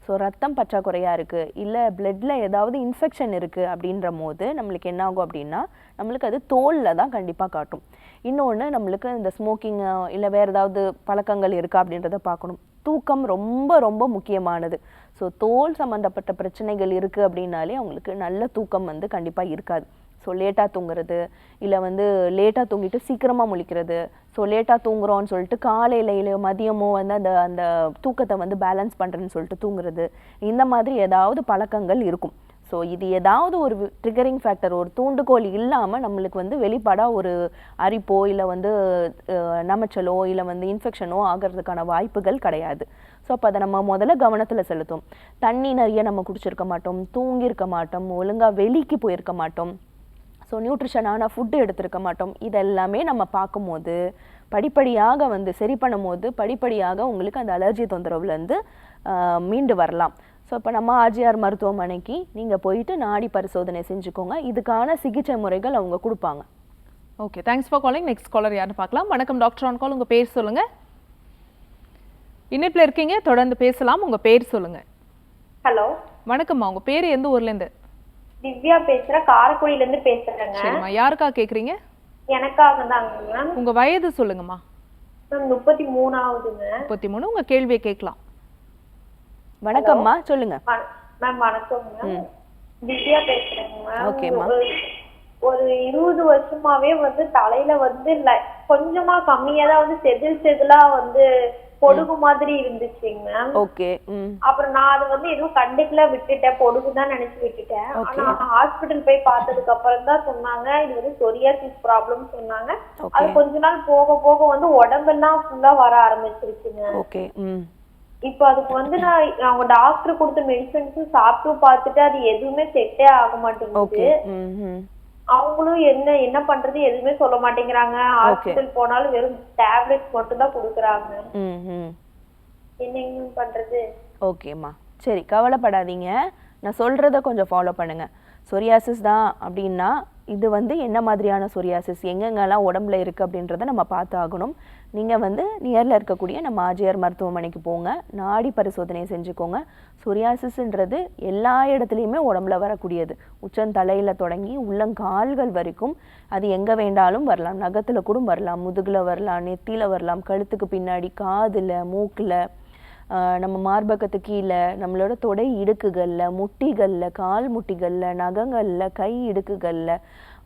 ஸோ ரத்தம் பற்றாக்குறையாக இருக்குது, இல்லை பிளட்டில் ஏதாவது இன்ஃபெக்ஷன் இருக்குது அப்படின்ற போது நம்மளுக்கு என்ன ஆகும் அப்படின்னா, நம்மளுக்கு அது தோலில் தான் கண்டிப்பாக காட்டும். இன்னொன்று, நம்மளுக்கு இந்த ஸ்மோக்கிங் இல்லை வேறு ஏதாவது பழக்கங்கள் இருக்கா அப்படின்றத பார்க்கணும். தூக்கம் ரொம்ப ரொம்ப முக்கியமானது. ஸோ தோல் சம்மந்தப்பட்ட பிரச்சனைகள் இருக்குது அப்படின்னாலே அவங்களுக்கு நல்ல தூக்கம் வந்து கண்டிப்பாக இருக்காது. ஸோ லேட்டாக தூங்குறது, இல்லை வந்து லேட்டாக தூங்கிட்டு சீக்கிரமாக முழிக்கிறது, ஸோ லேட்டாக தூங்குறோன்னு சொல்லிட்டு காலையில இல்லை மதியமோ வந்து அந்த அந்த தூக்கத்தை வந்து பேலன்ஸ் பண்ணுறேன்னு சொல்லிட்டு தூங்குறது, இந்த மாதிரி ஏதாவது பழக்கங்கள் இருக்கும். ஸோ இது ஏதாவது ஒரு ட்ரிகரிங் ஃபேக்டர், ஒரு தூண்டுகோல் இல்லாமல் நம்மளுக்கு வந்து வெளிப்பாடாக ஒரு அரிப்போ இல்லை வந்து நமைச்சலோ இல்லை வந்து இன்ஃபெக்ஷனோ ஆகிறதுக்கான வாய்ப்புகள் கிடையாது. ஸோ அப்போ அதை நம்ம முதல்ல கவனத்தில் செலுத்தும். தண்ணி நிறைய நம்ம குடிச்சிருக்க மாட்டோம், தூங்கியிருக்க மாட்டோம், ஒழுங்காக வெளிக்கு போயிருக்க மாட்டோம், ஸோ நியூட்ரிஷனான ஃபுட்டு எடுத்திருக்க மாட்டோம். இதெல்லாமே நம்ம பார்க்கும்போது படிப்படியாக வந்து சரி பண்ணும்போது படிப்படியாக உங்களுக்கு அந்த அலர்ஜி தொந்தரவுலேருந்து மீண்டு வரலாம். ஸோ இப்போ நம்ம ஆர்ஜிஆர் மருத்துவமனைக்கு நீங்கள் போயிட்டு நாடி பரிசோதனை செஞ்சுக்கோங்க. இதுக்கான சிகிச்சை முறைகள் அவங்க கொடுப்பாங்க. Okay, thanks for calling. Next caller யாருன்னு பார்க்கலாம். வணக்கம் டாக்டர் ஆன் கால், உங்கள் பேர் சொல்லுங்கள். இணைப்பில் இருக்கீங்க, தொடர்ந்து பேசலாம். உங்கள் பேர் சொல்லுங்கள். ஹலோ, வணக்கம்மா, உங்கள் பேர் எந்த ஊர்லேருந்து? திவ்யா பேசுகிறேன், காரைக்குடியிலேருந்து பேசுகிறேங்க. சரிம்மா, யாருக்காக கேட்குறீங்க? எனக்காக தாங்க மேம். உங்கள் வயது சொல்லுங்கம்மா. மேம் 33ஆவதுங்க. 33. உங்கள் கேள்வியை கேட்கலாம். வணக்கம்மா, சொல்லுங்க. மேம் வணக்கம் மேம், திவ்யா பேசுறேங்க மேம். ஓகேம்மா. ஒரு 20 வருஷமாவே வந்து தலையில வந்து கொஞ்சமா கம்மியா தான் வந்து செதிலா வந்து பொடுகு மாதிரி இருந்துச்சுங்க மேம். ஓகே. அப்புறம் நான் அதை வந்து எதுவும் கண்டுக்கல, விட்டுட்டேன், பொடுகுதான் நினைச்சு விட்டுட்டேன். ஆனா ஹாஸ்பிட்டல் போய் பார்த்ததுக்கு அப்புறம் தான் சொன்னாங்க இது வந்து சொரியாசிஸ் ப்ராப்ளம் சொன்னாங்க. அது கொஞ்ச நாள் போக போக வந்து உடம்பெல்லாம் ஃபுல்லா வர ஆரம்பிச்சிருச்சுங்க. ஓகே. இப்போ அதுக்கு வந்து நான் அவங்க டாக்டர் கொடுத்த மெடிசன்ஸும் சாப்பிட்டு பார்த்துட்டு அது எதுவுமே செட்டே ஆக மாட்டேங்குது. அவங்களும் என்ன பண்றது எதுவுமே சொல்ல மாட்டேங்கிறாங்க. ஹாஸ்பிட்டல் போனாலும் வெறும் டேப்லெட்ஸ் மட்டும் தான் கொடுக்குறாங்க. என்னங்க பண்றது? ஓகேம்மா, சரி, கவலைப்படாதீங்க. நான் சொல்றத கொஞ்சம் ஃபாலோ பண்ணுங்க. சொரியாசிஸ் தான் அப்படின்னா இது வந்து என்ன மாதிரியான சொரியாசிஸ், எங்கெங்கெல்லாம் உடம்புல இருக்குது அப்படின்றத நம்ம பார்த்து ஆகணும். நீங்கள் வந்து நியரில் இருக்கக்கூடிய நம்ம ஆர்ஜிஆர் மருத்துவமனைக்கு போங்க, நாடி பரிசோதனை செஞ்சுக்கோங்க. சொரியாசிஸ்ன்றது எல்லா இடத்துலையுமே உடம்புல வரக்கூடியது. உச்சந்தலையில் தொடங்கி உள்ளங்கால்கள் வரைக்கும் அது எங்கே வேண்டாலும் வரலாம். நகத்தில் கூட வரலாம், முதுகில் வரலாம், நெத்தியில் வரலாம், கழுத்துக்கு பின்னாடி, காதில், மூக்கில், நம்ம மார்பகத்து கீழே, நம்மளோட தொடை இடுக்குகளில், முட்டிகளில், கால் முட்டிகளில், நகங்களில், கை இடுக்குகளில்,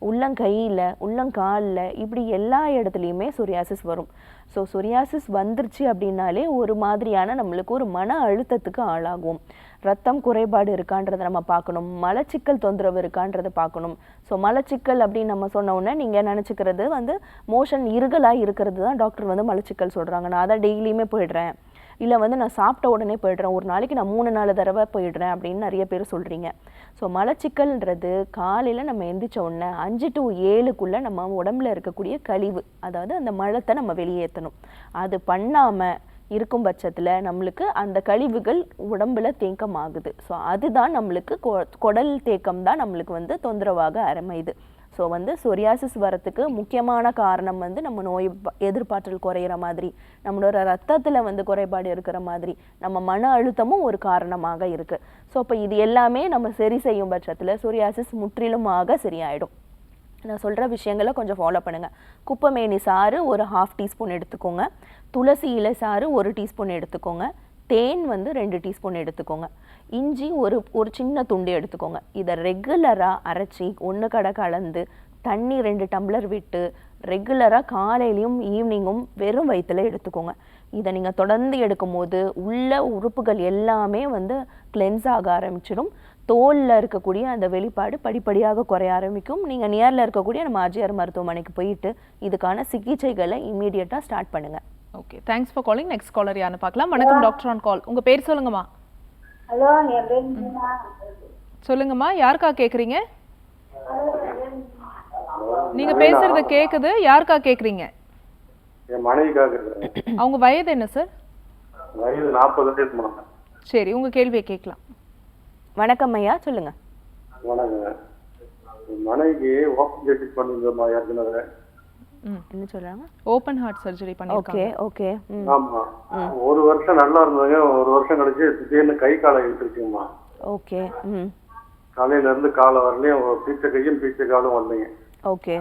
உள்ளங்கையில், உள்ளங்காலில், இப்படி எல்லா இடத்துலையுமே சொரியாசிஸ் வரும். ஸோ சொரியாசிஸ் வந்துருச்சு அப்படின்னாலே ஒரு மாதிரியான நம்மளுக்கு ஒரு மன அழுத்தத்துக்கு ஆளாகும். ரத்தம் குறைபாடு இருக்கான்றதை நம்ம பார்க்கணும், மலச்சிக்கல் தொந்தரவு இருக்கான்றதை பார்க்கணும். ஸோ மலச்சிக்கல் அப்படின்னு நம்ம சொன்ன உடனே நீங்கள் நினச்சிக்கிறது வந்து மோஷன் இருகலாக இருக்கிறது தான் டாக்டர் வந்து மலச்சிக்கல் சொல்கிறாங்க. நான் அதை டெய்லியுமே போயிடுறேன், இல்லை வந்து நான் சாப்பிட்ட உடனே போயிடுறேன், ஒரு நாளைக்கு நான் 3-4 தடவை போயிடுறேன் அப்படின்னு நிறைய பேர் சொல்கிறீங்க. ஸோ மலச்சிக்கல்ன்றது காலையில் நம்ம எந்திரிச்ச உடனே 5 to 7க்குள்ளே நம்ம உடம்புல இருக்கக்கூடிய கழிவு, அதாவது அந்த மலத்தை நம்ம வெளியேற்றணும். அது பண்ணாமல் இருக்கும் பட்சத்தில் நம்மளுக்கு அந்த கழிவுகள் உடம்புல தேக்கம் ஆகுது. ஸோ அதுதான் நம்மளுக்கு குடல் தேக்கம் தான் நம்மளுக்கு வந்து தொந்தரவாக ஆரம்பிது. ஸோ வந்து சொரியாசிஸ் வரத்துக்கு முக்கியமான காரணம் வந்து நம்ம நோய் எதிர்ப்பாற்றல் குறையிற மாதிரி, நம்மளோட ரத்தத்தில் வந்து குறைபாடு இருக்கிற மாதிரி, நம்ம மன அழுத்தமும் ஒரு காரணமாக இருக்குது. ஸோ இப்போ இது எல்லாமே நம்ம சரி செய்யும் பட்சத்தில் சொரியாசிஸ் முற்றிலுமாக சரியாயிடும். நான் சொல்கிற விஷயங்களை கொஞ்சம் ஃபாலோ பண்ணுங்கள். குப்பைமேனி சாறு ஒரு 1/2 டீஸ்பூன் எடுத்துக்கோங்க, துளசி இலை சாறு 1 டீஸ்பூன் எடுத்துக்கோங்க, தேன் வந்து 2 டீஸ்பூன் எடுத்துக்கோங்க, இஞ்சி ஒரு சின்ன துண்டு எடுத்துக்கோங்க. இதை ரெகுலராக அரைச்சி ஒன்று கடை கலந்து தண்ணி 2 டம்ளர் விட்டு ரெகுலராக காலையிலையும் ஈவினிங்கும் வெறும் வயிற்றில் எடுத்துக்கோங்க. இதை நீங்கள் தொடர்ந்து எடுக்கும் போது உள்ள உறுப்புகள் எல்லாமே வந்து கிளென்ஸ் ஆக ஆரம்பிச்சிடும். தோலில் இருக்கக்கூடிய அந்த வெளிப்பாடு படிப்படியாக குறைய ஆரம்பிக்கும். நீங்கள் நியரில் இருக்கக்கூடிய நம்ம ஆர்ஜிஆர் மருத்துவமனைக்கு போயிட்டு இதுக்கான சிகிச்சைகளை இமீடியட்டாக ஸ்டார்ட் பண்ணுங்கள். Okay, thanks for calling. Next caller யாருன்னு பார்க்கலாம். வணக்கம் டாக்டர் ஆன் கால், உங்கள் பேர் சொல்லுங்கம்மா. ஹலோ, சொல்லுங்கம்மா, யாருக்கா கேட்குறீங்க? நீங்க பேசுறது கேக்குது, யாருக்கா கேக்குறீங்க? என் மனைவிக்காக கேக்குறேன். அவங்க வயது என்ன சார்? வயது 40 மேம். சரி, உங்க கேள்வியை கேட்கலாம். வணக்கம் ஐயா, சொல்லுங்க. வணக்கம். மனைவிக்கு ஓப்பன் சர்ஜரி பண்ணிருந்தோமா ஏற்கனவே. என்ன சொல்றாங்க? ஓபன் ஹார்ட் சர்ஜரி பண்ணிருக்காங்க. ஓகே. ஆமா. 1 வருஷம் நல்லா இருந்தாங்க, 1 வருஷம் கழிச்சு திடீர்னு கை காலை இழுத்துருச்சுங்கம்மா. ஓகே. காலையில இருந்து காலை வரலையும், பீச்ச கையும் பீச்ச காலும் வரலைங்க. ஓகே.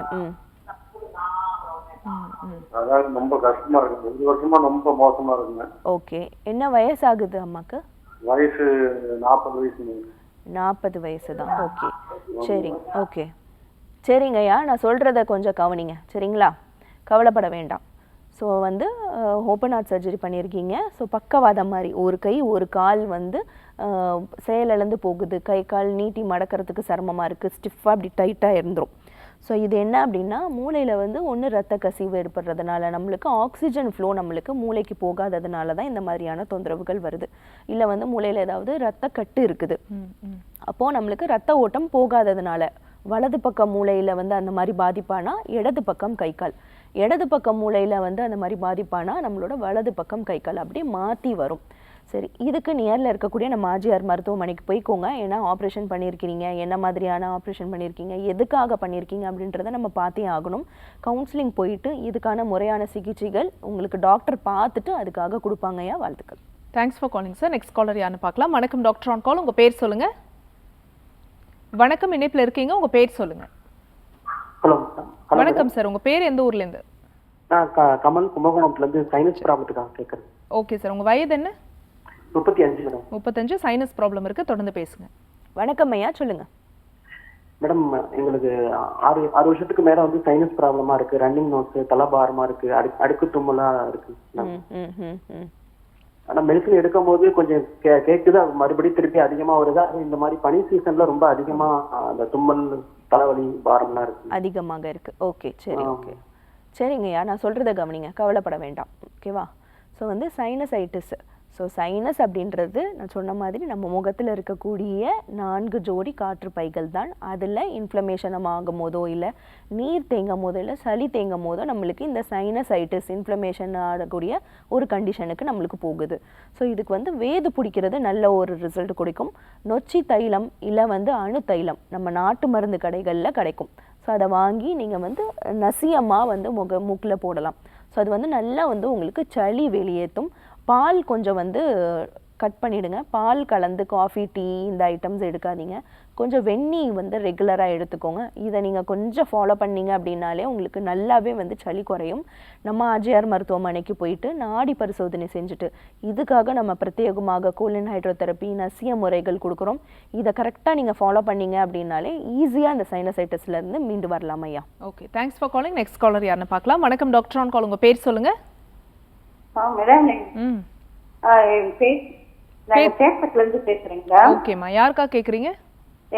அதாவது ரொம்ப கஷ்டமா இருக்கு. 1 வருஷமா ரொம்ப மோசமா இருக்குங்க. ஓகே. என்ன வயசாகுது அம்மாக்கு? வயசு 40 வயசுங்க. 40 வயசு தான். ஓகே சரி. ஓகே சரிங்கய்யா, நான் சொல்கிறத கொஞ்சம் கவனிங்க சரிங்களா, கவலைப்பட வேண்டாம். ஸோ வந்து ஓப்பன் ஹார்ட் சர்ஜரி பண்ணியிருக்கீங்க. ஸோ பக்கவாதம் மாதிரி ஒரு கை ஒரு கால் வந்து செயலிழந்து போகுது, கை கால் நீட்டி மடக்கிறதுக்கு சிரமமாக இருக்குது, ஸ்டிஃபாக அப்படி டைட்டாக இருந்துடும். ஸோ இது என்ன அப்படின்னா மூளையில் வந்து ஒன்று ரத்த கசிவு ஏற்படுறதுனால நம்மளுக்கு ஆக்சிஜன் ஃப்ளோ நம்மளுக்கு மூளைக்கு போகாததுனால தான் இந்த மாதிரியான தொந்தரவுகள் வருது. இல்லை வந்து மூளையில் ஏதாவது ரத்த கட்டு இருக்குது, அப்போது நம்மளுக்கு ரத்த ஓட்டம் போகாததுனால வலது பக்கம் மூளையில் வந்து அந்த மாதிரி பாதிப்பானா இடது பக்கம் கை கால், இடது பக்கம் மூளையில் வந்து அந்த மாதிரி பாதிப்பானா நம்மளோட வலது பக்கம் கை கால் அப்படியே மாற்றி வரும். சரி, இதுக்கு நியரில் இருக்கக்கூடிய நம்ம ஆர்ஜிஆர் மருத்துவமனைக்கு போய்க்கோங்க. ஏன்னா ஆப்ரேஷன் பண்ணியிருக்கிறீங்க, என்ன மாதிரியான ஆப்ரேஷன் பண்ணியிருக்கீங்க, எதுக்காக பண்ணியிருக்கீங்க அப்படின்றத நம்ம பார்த்தே ஆகணும். கவுன்சிலிங் போயிட்டு இதுக்கான முறையான சிகிச்சைகள் உங்களுக்கு டாக்டர் பார்த்துட்டு அதுக்காக கொடுப்பாங்கய்யா. வாழ்த்துக்கள். Thanks for calling sir. Next caller யாருன்னு பார்க்கலாம். வணக்கம் டாக்டர் ஆன் கால். உங்கள் பேர் சொல்லுங்கள். வணக்கம், இணைப்பில் இருக்கீங்க, உங்கள் பேர் சொல்லுங்கள். ஹலோ வணக்கம் சார், உங்கள் பேர் எந்த ஊர்லேருந்து? நான் கமல் கும்பகோணத்துலேருந்து சைனஸ் ப்ராப்ளத்துக்காக கேட்குறேன். ஓகே சார், உங்கள் வயது என்ன? 35 மேடம். 35. சைனஸ் ப்ராப்ளம் இருக்குது, தொடர்ந்து பேசுங்க. வணக்கம் ஐயா, சொல்லுங்கள். மேடம் எங்களுக்கு 6 வருஷத்துக்கு மேலே வந்து சைனஸ் ப்ராப்ளமாக இருக்குது, ரன்னிங் நோட்ஸு, தலைபாரமாக இருக்குது, அடுக்கு தும்மலாக இருக்குது. ஆனால் மெடிசன் எடுக்கும் போது கொஞ்சம் கேட்குது, அது மறுபடியும் திருப்பி அதிகமாக வருது. அது இந்த மாதிரி பனி சீசனில் ரொம்ப அதிகமாக அந்த தும்மல் தலைவலி பாரம்லாம் இருக்குது, அதிகமாக இருக்குது. ஓகே சரி. ஓகே சரிங்கய்யா, நான் சொல்கிறத கவனிங்க, கவலைப்பட வேண்டாம். ஓகேவா? ஸோ வந்து சைனசைட்டிஸ். ஸோ சைனஸ் அப்படின்றது நான் சொன்ன மாதிரி நம்ம முகத்தில் இருக்கக்கூடிய 4 ஜோடி காற்று பைகள் தான். அதில் இன்ஃப்ளமேஷன் ஆகும் போதோ இல்லை நீர் தேங்கும் போதோ இல்லை சளி தேங்கும் போதோ நம்மளுக்கு இந்த சைனசைட்டிஸ் இன்ஃப்ளமேஷன் ஆகக்கூடிய ஒரு கண்டிஷனுக்கு நம்மளுக்கு போகுது. ஸோ இதுக்கு வந்து வேது பிடிக்கிறது நல்ல ஒரு ரிசல்ட் கொடுக்கும். நொச்சி தைலம் இல்லை வந்து அணு தைலம் நம்ம நாட்டு மருந்து கடைகளில் கிடைக்கும். ஸோ அதை வாங்கி நீங்கள் வந்து நசியமாக வந்து மூக்கில் போடலாம். ஸோ அது வந்து நல்லா வந்து உங்களுக்கு சளி வெளியேற்றும். பால் கொஞ்சம் வந்து கட் பண்ணிவிடுங்க. பால் கலந்து காஃபி டீ இந்த ஐட்டம்ஸ் எடுக்காதீங்க. கொஞ்சம் வெந்நீர் வந்து ரெகுலராக எடுத்துக்கோங்க. இதை நீங்கள் கொஞ்சம் ஃபாலோ பண்ணீங்க அப்படின்னாலே உங்களுக்கு நல்லாவே வந்து சளி குறையும். நம்ம ஆர்ஜிஆர் மருத்துவமனைக்கு போயிட்டு நாடி பரிசோதனை செஞ்சுட்டு இதுக்காக நம்ம பிரத்யேகமாக கோலின் ஹைட்ரோதெரப்பி நசிய முறைகள் கொடுக்குறோம். இதை கரெக்டாக நீங்கள் ஃபாலோ பண்ணீங்க அப்படின்னாலே ஈஸியாக அந்த சைனசைட்டிஸ்லேருந்து மீண்டு வரலாம் ஐயா. Okay, thanks for calling. Next caller யாருன்னு பார்க்கலாம். வணக்கம் டாக்டர் ஆன் கால். உங்கள் பேர் சொல்லுங்கள். மேடம் சேப்பத்துல இருந்து பேசுறீங்களா? ஓகேம்மா, யாருக்கா கேக்குறீங்க?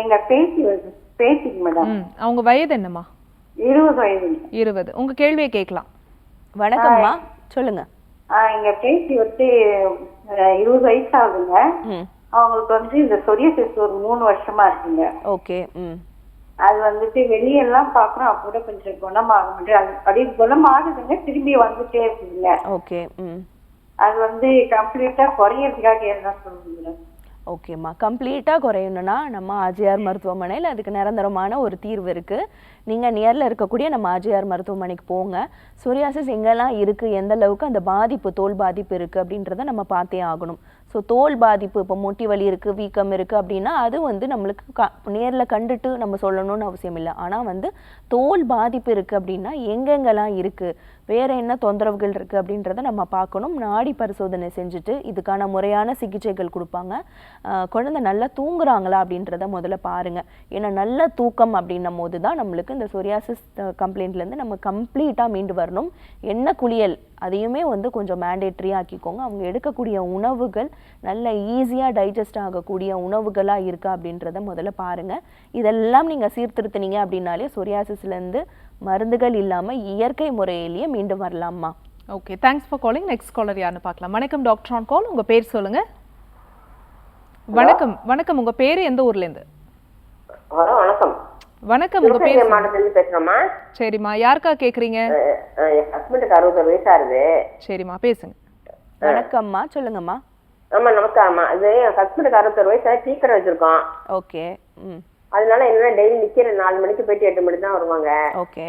எங்க பேசிங்க மேடம். அவங்க வயது என்னம்மா? 20 வயது. 20. உங்க கேள்வியை கேட்கலாம். வணக்கம்மா, சொல்லுங்க. எங்க பேசி வந்து 20 வயசு ஆகுங்க. அவங்களுக்கு வந்து இந்த சொரியாசிஸ் ஒரு 3 வருஷமா இருக்குங்க. ஓகே. அது வந்துட்டு வெளியெல்லாம் பாக்குறோம், அப்போ கொஞ்சம் குணமாக முடியாது. அப்படியே குணமாகுதுங்க, திரும்பி வந்துட்டே இருக்குங்க. ஓகே. அது வந்து கம்ப்ளீட்டா குறையறதுக்காக என்ன சொல்லுங்க? ஓகேம்மா, கம்ப்ளீட்டாக குறையணும்னா நம்ம ஆர்ஜிஆர் மருத்துவமனையில் அதுக்கு நிரந்தரமான ஒரு தீர்வு இருக்குது. நீங்கள் நியரில் இருக்கக்கூடிய நம்ம ஆர்ஜிஆர் மருத்துவமனைக்கு போங்க. சொரியாசிஸ் எங்கெல்லாம் இருக்குது, எந்த அளவுக்கு அந்த பாதிப்பு தோல் பாதிப்பு இருக்குது அப்படின்றத நம்ம பார்த்தே ஆகணும். ஸோ தோல் பாதிப்பு இப்போ முட்டி வலி இருக்குது, வீக்கம் இருக்குது அப்படின்னா அது வந்து நம்மளுக்கு நேரில் கண்டுட்டு நம்ம சொல்லணும்னு அவசியம் இல்லை. ஆனால் வந்து தோல் பாதிப்பு இருக்குது அப்படின்னா எங்கெங்கெல்லாம் இருக்குது, வேறு என்ன தொந்தரவுகள் இருக்குது அப்படின்றத நம்ம பார்க்கணும். நாடி பரிசோதனை செஞ்சுட்டு இதுக்கான முறையான சிகிச்சைகள் கொடுப்பாங்க. குழந்தை நல்லா தூங்குறாங்களா அப்படின்றத முதல்ல பாருங்கள். ஏன்னா நல்ல தூக்கம் அப்படின்னும் போது தான் நம்மளுக்கு இந்த சொரியாசிஸ் கம்ப்ளைண்ட்லேருந்து நம்ம கம்ப்ளீட்டாக மீண்டு வரணும். என்ன குளியல் அதையுமே வந்து கொஞ்சம் மேண்டேட்ரி ஆக்கிக்கோங்க. அவங்க எடுக்கக்கூடிய உணவுகள் நல்ல ஈஸியாக டைஜஸ்ட் ஆகக்கூடிய உணவுகளாக இருக்கா அப்படின்றத முதல்ல பாருங்கள். இதெல்லாம் நீங்கள் சீர்திருத்தினீங்க அப்படின்னாலே சொரியாசிஸ்லேருந்து மருந்துகள் இல்லாமல் இயற்கை முறையிலேயே மீண்டு வரலாமா. Okay, thanks for calling. Next caller யாருன்னு பார்க்கலாம். வணக்கம் டாக்டர் ஆன் கால். உங்கள் பேர் சொல்லுங்கள். வணக்கம். வணக்கம், உங்கள் பேர் எந்த ஊர்லேருந்து? வணக்கம். வணக்கம், உங்க பேர் மாவட்டத்துல பேசுறோமா? சரிம்மா, யாருக்கா கேக்குறீங்க? என் ஹஸ்பண்டுக்கு 60 வயசா இருக்கு. சரிம்மா, பேசுங்க. வணக்கம்மா, சொல்லுங்கம்மா. ஆமா, நமஸ்காரம்மா. அது என் ஹஸ்பண்டுக்கு 61 வயசா, டீ கடை வச்சிருக்கோம். ஓகே. அதனால என்ன டெய்லி நிக்கிற 4 மணிக்கு போயிட்டு 8 மணிக்கு தான் வருவாங்க. ஓகே.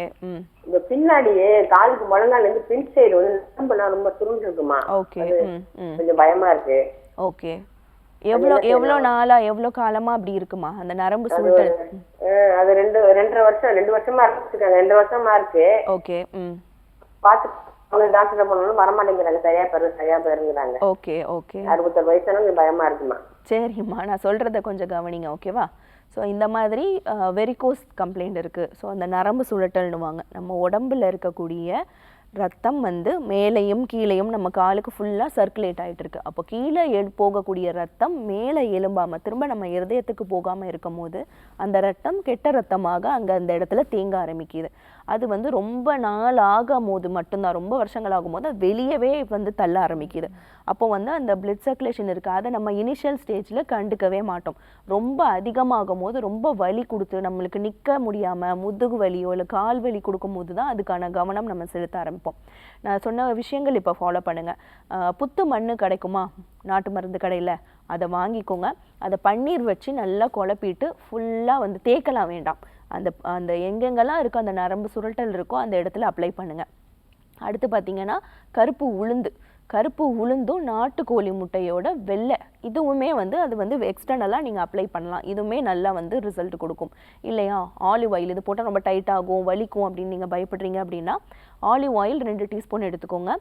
இந்த பின்னாடி காலுக்கு முழங்கால இருந்து பின் சைடு வந்து நரம்புலாம் ரொம்ப சுருண்டு இருக்குமா. ஓகே. கொஞ்சம் பயமா இருக்கு. ஓகே. எவ்வளோ நாளா எவ்வளோ காலமா அப்படி இருக்குமா அந்த நரம்பு சுருட்டல்? அது 2 வருஷமா இருக்காங்க. 2 வருஷமா இருக்கு. ஓகே. பாத்து அவங்க டாக்டர் பண்ணாலும் வரமாட்டேங்கிறாங்க, சரியா போயிருங்கிறாங்க. Okay okay. 61 வயசானவங்க பயமா இருக்குமா? சரிம்மா, நான் சொல்கிறத கொஞ்சம் கவனிங்க, ஓகேவா? ஸோ இந்த மாதிரி வெரிகோஸ் கம்ப்ளைண்ட் இருக்குது. ஸோ அந்த நரம்பு சுழட்டல்னுவாங்க. நம்ம உடம்புல இருக்கக்கூடிய ரத்தம் வந்து மேலேயும் கீழேயும் நம்ம காலுக்கு ஃபுல்லாக சர்க்குலேட் ஆகிட்டு இருக்கு. அப்போ கீழே போகக்கூடிய ரத்தம் மேலே எலும்பாமல் திரும்ப நம்ம இருதயத்துக்கு போகாமல் இருக்கும் போது அந்த ரத்தம் கெட்ட ரத்தமாக அங்கே அந்த இடத்துல தேங்க ஆரம்பிக்குது. அது வந்து ரொம்ப நாள் ஆகும் போது மட்டும்தான், ரொம்ப வருஷங்கள் ஆகும்போது அது வெளியவே வந்து தள்ள ஆரம்பிக்குது. அப்போ வந்து அந்த பிளட் சர்க்குலேஷன் இருக்குது, அதை நம்ம இனிஷியல் ஸ்டேஜில் கண்டுக்கவே மாட்டோம். ரொம்ப அதிகமாகும் போது ரொம்ப வலி கொடுத்து நம்மளுக்கு நிற்க முடியாமல் முதுகு வலியோ இல்லை கால் வலி கொடுக்கும் போது தான் அதுக்கான கவனம் நம்ம செலுத்த ஆரம்பிப்போம். நான் சொன்ன விஷயங்கள் இப்போ ஃபாலோ பண்ணுங்கள். புத்து மண் கிடைக்குமா நாட்டு மருந்து கடையில், அதை வாங்கிக்கோங்க. அதை பன்னீர் வச்சு நல்லா குழப்பிட்டு ஃபுல்லாக வந்து தேய்க்கலாம் வேண்டாம், அந்த அந்த எங்கெங்கெல்லாம் இருக்கோ அந்த நரம்பு சுருட்டல் இருக்கோ அந்த இடத்துல அப்ளை பண்ணுங்கள். அடுத்து பார்த்தீங்கன்னா கருப்பு உளுந்தும் நாட்டுக்கோழி முட்டையோட வெள்ளை, இதுவுமே வந்து அது வந்து எக்ஸ்டர்னலாக நீங்கள் அப்ளை பண்ணலாம். இதுவுமே நல்லா வந்து ரிசல்ட் கொடுக்கும். இல்லையா, ஆலிவ் ஆயில் இது போட்டால் ரொம்ப டைட் ஆகும் வலிக்கும் அப்படின்னு நீங்கள் பயப்படுறீங்க அப்படின்னா ஆலிவ் ஆயில் 2 டீஸ்பூன் எடுத்துக்கோங்க.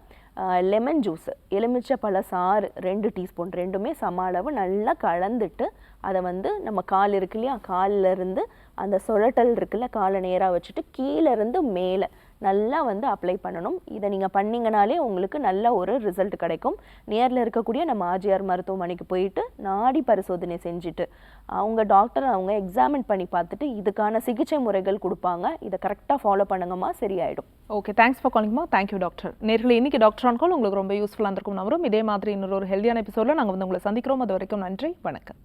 லெமன் ஜூஸ், எலுமிச்சை பழ சாறு 2 டீஸ்பூன், ரெண்டுமே சம அளவு நல்லா கலந்துட்டு அதை வந்து நம்ம கால் இருக்கு இல்லையா, காலில் இருந்து அந்த சுழட்டல் இருக்குல்ல, காலை நேராக வச்சுட்டு கீழே இருந்து மேலே நல்லா வந்து அப்ளை பண்ணணும். இதை நீங்கள் பண்ணிங்கனாலே உங்களுக்கு நல்ல ஒரு ரிசல்ட் கிடைக்கும். நேரில் இருக்கக்கூடிய நம்ம ஆர்ஜிஆர் மருத்துவமனைக்கு போயிட்டு நாடி பரிசோதனை செஞ்சுட்டு அவங்க டாக்டர் அவங்க எக்ஸாமின் பண்ணி பார்த்துட்டு இதுக்கான சிகிச்சை முறைகள் கொடுப்பாங்க. இதை கரெக்டாக ஃபாலோ பண்ணுங்கம்மா, சரியாயிடும். ஓகே, தேங்க்ஸ் ஃபார் காலிங்மா. Thank you doctor. நேர்களை இன்னைக்கு டாக்டர் ஆன் கால் உங்களுக்கு ரொம்ப யூஸ்ஃபுல்லாக இருந்திருக்கும் நம்புறோம். இதே மாதிரி இன்னொரு ஹெல்தியான எபிசோடில் நாங்கள் வந்து உங்களை சந்திக்கிறோம். அது வரைக்கும் நன்றி, வணக்கம்.